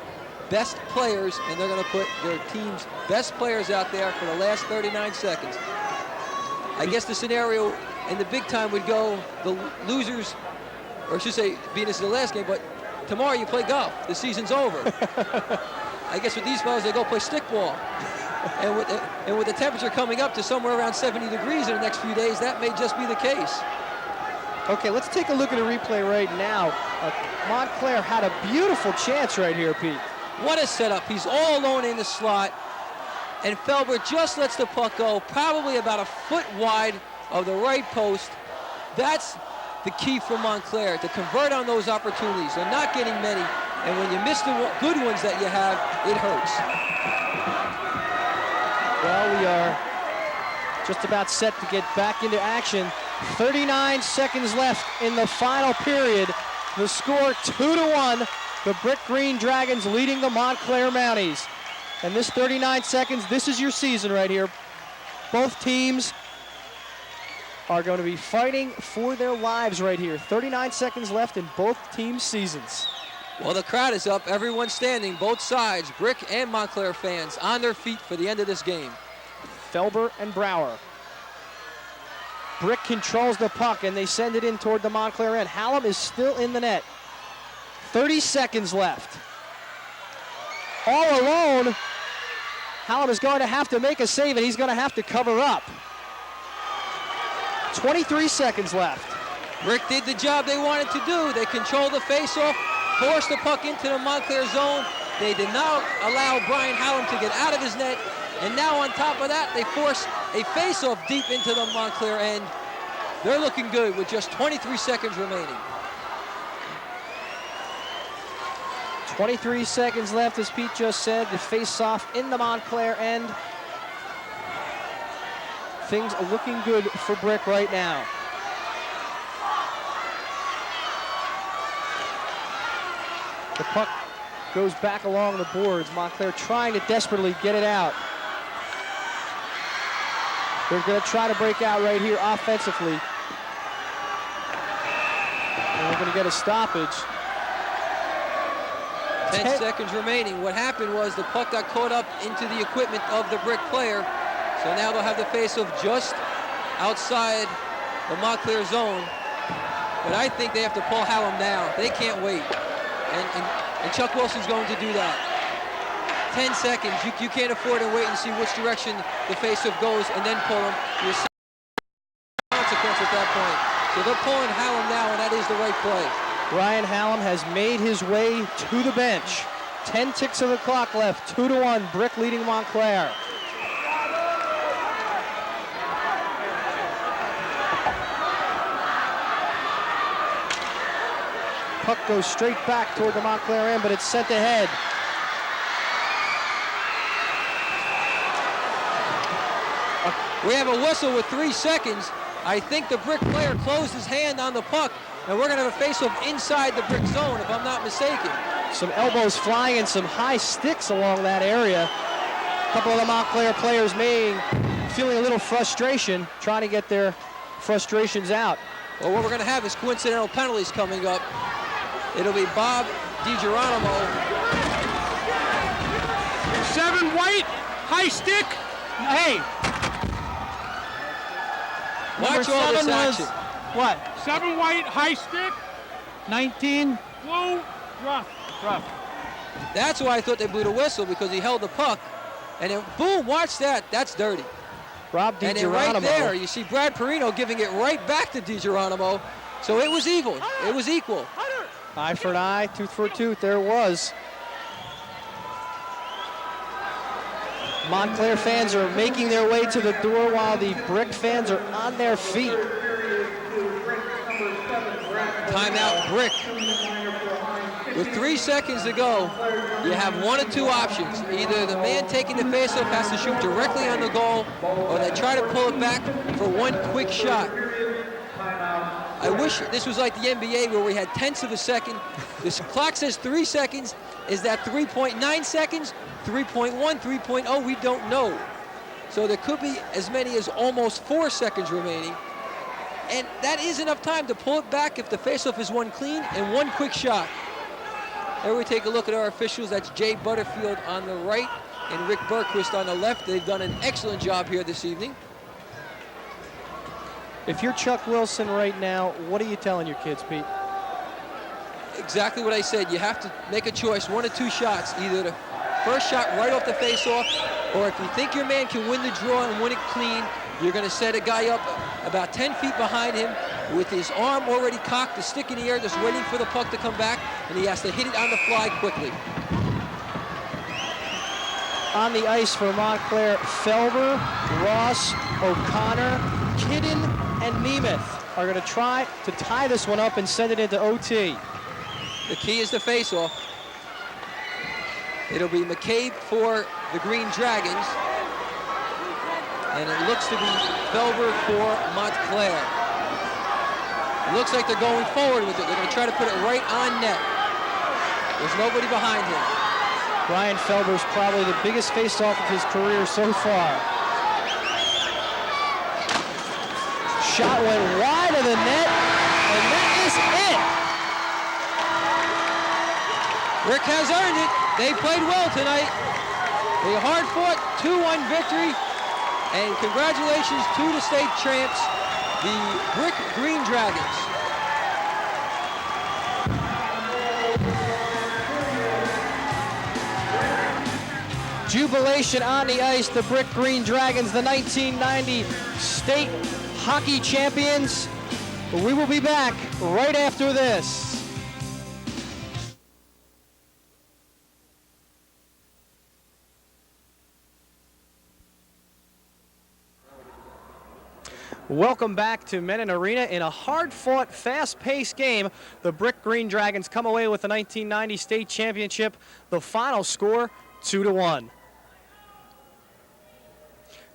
best players, and they're going to put their team's best players out there for the last 39 seconds. I guess the scenario in the big time would go the losers, or I should say, being this is the last game, but tomorrow you play golf. The season's over. I guess with these fellas, they go play stickball. And with the temperature coming up to somewhere around 70 degrees in the next few days, that may just be the case. Okay, let's take a look at a replay right now. Montclair had a beautiful chance right here, Pete. What a setup. He's all alone in the slot. and Felber just lets the puck go, probably about a foot wide of the right post. That's the key for Montclair, to convert on those opportunities. They're not getting many, and when you miss the good ones that you have, it hurts. Well, we are just about set to get back into action. 39 seconds left in the final period. The score 2-1. The Brick Green Dragons leading the Montclair Mounties. And this 39 seconds, this is your season right here. Both teams are going to be fighting for their lives right here. 39 seconds left in both teams' seasons. Well, the crowd is up. Everyone's standing, both sides, Brick and Montclair fans, on their feet for the end of this game. Felber and Brower. Brick controls the puck, and they send it in toward the Montclair end. Hallam is still in the net. 30 seconds left. All alone, Hallam is going to have to make a save, and he's going to have to cover up. 23 seconds left. Brick did the job they wanted to do. They controlled the faceoff, forced the puck into the Montclair zone. They did not allow Brian Hallam to get out of his net. And now on top of that, they force a faceoff deep into the Montclair end. They're looking good with just 23 seconds remaining. 23 seconds left, as Pete just said. The face-off in the Montclair end. Things are looking good for Brick right now. The puck goes back along the boards. Montclair trying to desperately get it out. They're going to try to break out right here offensively. And we're going to get a stoppage. 10 seconds remaining. What happened was the puck got caught up into the equipment of the Brick player. So now they'll have the face-off just outside the Montclair zone. But I think they have to pull Hallam now. They can't wait. And Chuck Wilson's going to do that. 10 seconds. You can't afford to wait and see which direction the face-off goes and then pull him. You're seeing consequence at that point. So they're pulling Hallam now, and that is the right play. Brian Hallam has made his way to the bench. 10 ticks of the clock left. 2-1. Brick leading Montclair. Puck goes straight back toward the Montclair end, but it's sent ahead. We have a whistle with 3 seconds. I think the Brick player closed his hand on the puck, and we're going to have a face-off inside the Brick zone, if I'm not mistaken. Some elbows flying and some high sticks along that area. A couple of the Montclair players feeling a little frustration, trying to get their frustrations out. Well, what we're going to have is coincidental penalties coming up. It'll be Bob DiGeronimo. 7 white, high stick. Hey. Watch all this action. What? 7 white, high stick. 19 blue, rough. That's why I thought they blew the whistle, because he held the puck. And then, boom, watch that. That's dirty. Rob DiGeronimo. And then right there, you see Brad Perino giving it right back to DiGeronimo. So it was equal. It was equal. Eye for an eye, tooth for a tooth. There it was. Montclair fans are making their way to the door while the Brick fans are on their feet. Timeout, Brick. With 3 seconds to go, you have one of two options. Either the man taking the faceoff has to shoot directly on the goal, or they try to pull it back for one quick shot. I wish this was like the NBA where we had tenths of a second. This clock says 3 seconds. Is that 3.9 seconds? 3.1, 3.0, we don't know. So there could be as many as almost 4 seconds remaining. And that is enough time to pull it back if the faceoff is one clean and one quick shot. There we take a look at our officials. That's Jay Butterfield on the right and Rick Berquist on the left. They've done an excellent job here this evening. If you're Chuck Wilson right now, what are you telling your kids, Pete? Exactly what I said. You have to make a choice, one or two shots. Either the first shot right off the face-off, or if you think your man can win the draw and win it clean, you're going to set a guy up about 10 feet behind him with his arm already cocked, the stick in the air, just waiting for the puck to come back, and he has to hit it on the fly quickly. On the ice for Montclair, Felber, Ross, O'Connor, Kidden, and Nemeth are going to try to tie this one up and send it into OT. The key is the face-off. It'll be McCabe for the Green Dragons. And it looks to be Felber for Montclair. It looks like they're going forward with it. They're going to try to put it right on net. There's nobody behind him. Ryan Felber's probably the biggest face-off of his career so far. Shot went wide of the net, and that is it. Rick has earned it. They played well tonight. A hard-fought 2-1 victory. And congratulations to the state champs, the Brick Green Dragons. Jubilation on the ice, the Brick Green Dragons, the 1990 state hockey champions. We will be back right after this. Welcome back to Mennen Arena. In a hard-fought, fast-paced game, the Brick Green Dragons come away with the 1990 state championship. The final score, 2-1.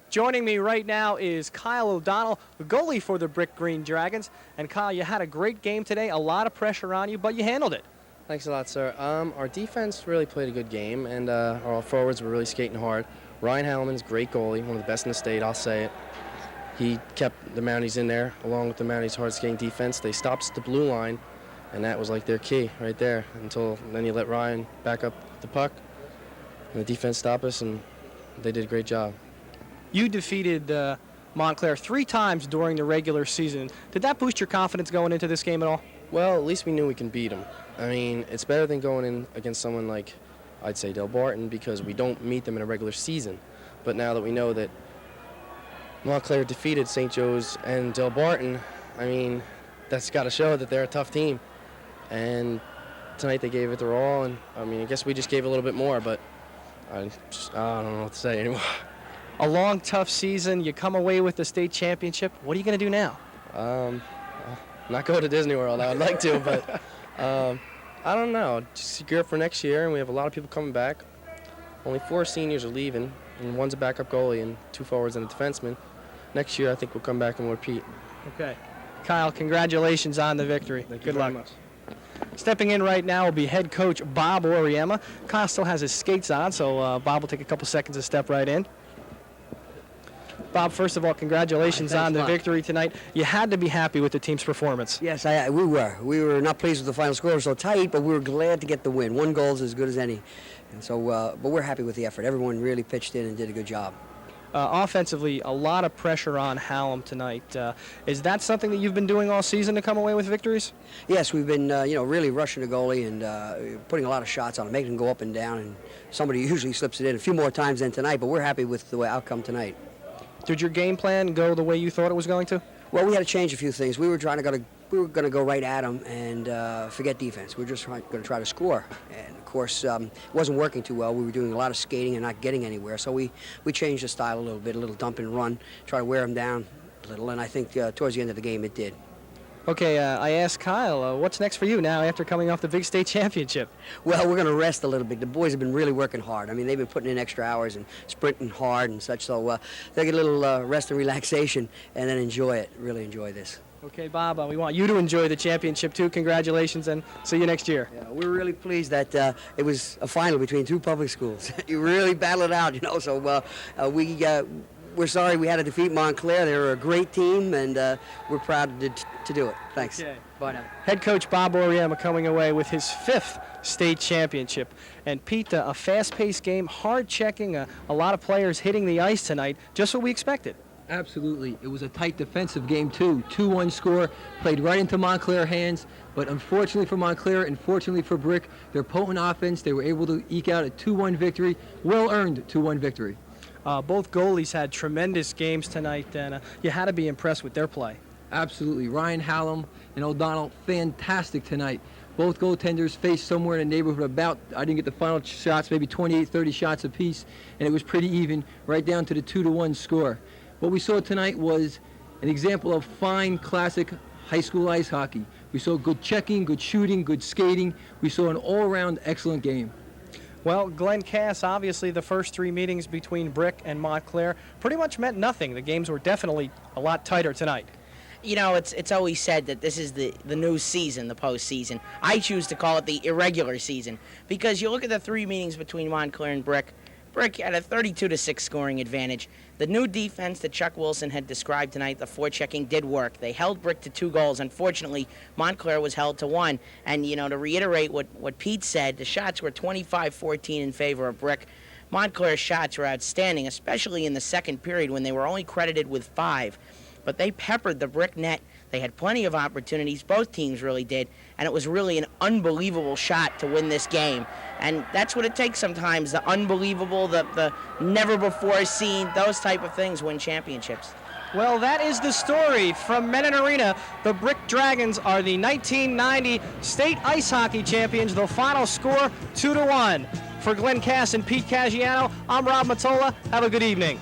Joining me right now is Kyle O'Donnell, the goalie for the Brick Green Dragons. And Kyle, you had a great game today, a lot of pressure on you, but you handled it. Thanks a lot, sir. Our defense really played a good game, and our forwards were really skating hard. Ryan Hallman's a great goalie, one of the best in the state, I'll say it. He kept the Mounties in there, along with the Mounties' hard-skating defense. They stopped the blue line, and that was like their key right there, until then you let Ryan back up the puck, and the defense stopped us, and they did a great job. You defeated Montclair 3 times during the regular season. Did that boost your confidence going into this game at all? Well, at least we knew we can beat them. I mean, it's better than going in against someone like, I'd say, Del Barton, because we don't meet them in a regular season. But now that we know that Montclair defeated St. Joe's and Del Barton, I mean, that's got to show that they're a tough team. And tonight they gave it their all, and I mean, I guess we just gave a little bit more, but I don't know what to say anymore. A long, tough season. You come away with the state championship. What are you going to do now? Not go to Disney World. I would like to, but I don't know. Just gear up for next year, and we have a lot of people coming back. Only 4 seniors are leaving, and 1's a backup goalie and 2 forwards and a defenseman. Next year, I think we'll come back and repeat. Okay. Kyle, congratulations on the victory. Good luck. Much. Stepping in right now will be head coach Bob Oriema. Kyle still has his skates on, so Bob will take a couple seconds to step right in. Bob, first of all, congratulations on the victory tonight. You had to be happy with the team's performance. Yes, we were. We were not pleased with the final score. It was so tight, but we were glad to get the win. 1 goal is as good as any. And so, but we're happy with the effort. Everyone really pitched in and did a good job. Offensively, a lot of pressure on Hallam tonight. Is that something that you've been doing all season to come away with victories? Yes, we've been, really rushing the goalie and putting a lot of shots on him, making him go up and down, and somebody usually slips it in a few more times than tonight, but we're happy with the outcome tonight. Did your game plan go the way you thought it was going to? Well, we had to change a few things. We were going to go right at them and forget defense. We were just going to try to score. And of course, it wasn't working too well. We were doing a lot of skating and not getting anywhere. So we changed the style a little bit, a little dump and run, try to wear them down a little. And I think towards the end of the game, it did. Okay, I asked Kyle, what's next for you now after coming off the big state championship? Well, we're going to rest a little bit. The boys have been really working hard. I mean, they've been putting in extra hours and sprinting hard and such. So they'll get a little rest and relaxation and then enjoy it, really enjoy this. Okay, Bob, we want you to enjoy the championship, too. Congratulations, and see you next year. Yeah, we're really pleased that it was a final between 2 public schools. You really battled it out, so we're sorry we had to defeat Montclair. They were a great team, and we're proud to do it. Thanks. Okay. Bye now. Head coach Bob Oriema coming away with his 5th state championship. And Pete, a fast-paced game, hard checking, a lot of players hitting the ice tonight, just what we expected. Absolutely. It was a tight defensive game, too. 2-1 score, played right into Montclair hands, but unfortunately for Montclair and fortunately for Brick, their potent offense, they were able to eke out a 2-1 victory, well-earned 2-1 victory. Both goalies had tremendous games tonight, and you had to be impressed with their play. Absolutely. Ryan Hallam and O'Donnell, fantastic tonight. Both goaltenders faced somewhere in the neighborhood about, I didn't get the final shots, maybe 28, 30 shots apiece, and it was pretty even, right down to the 2-1 score. What we saw tonight was an example of fine, classic high school ice hockey. We saw good checking, good shooting, good skating. We saw an all-around excellent game. Well, Glenn Cass, obviously the first 3 meetings between Brick and Montclair pretty much meant nothing. The games were definitely a lot tighter tonight. You know, it's always said that this is the new season, the postseason. I choose to call it the irregular season because you look at the 3 meetings between Montclair and Brick. Brick had a 32-6 scoring advantage. The new defense that Chuck Wilson had described tonight, the forechecking, did work. They held Brick to 2 goals. Unfortunately, Montclair was held to 1. And, you know, to reiterate what Pete said, the shots were 25-14 in favor of Brick. Montclair's shots were outstanding, especially in the second period when they were only credited with 5. But they peppered the Brick net. They had plenty of opportunities. Both teams really did. And it was really an unbelievable shot to win this game. And that's what it takes sometimes, the unbelievable, the never-before-seen, those type of things win championships. Well, that is the story from Mennen Arena. The Brick Dragons are the 1990 state ice hockey champions. The final score, 2-1. For Glenn Cass and Pete Caggiano, I'm Rob Matola. Have a good evening.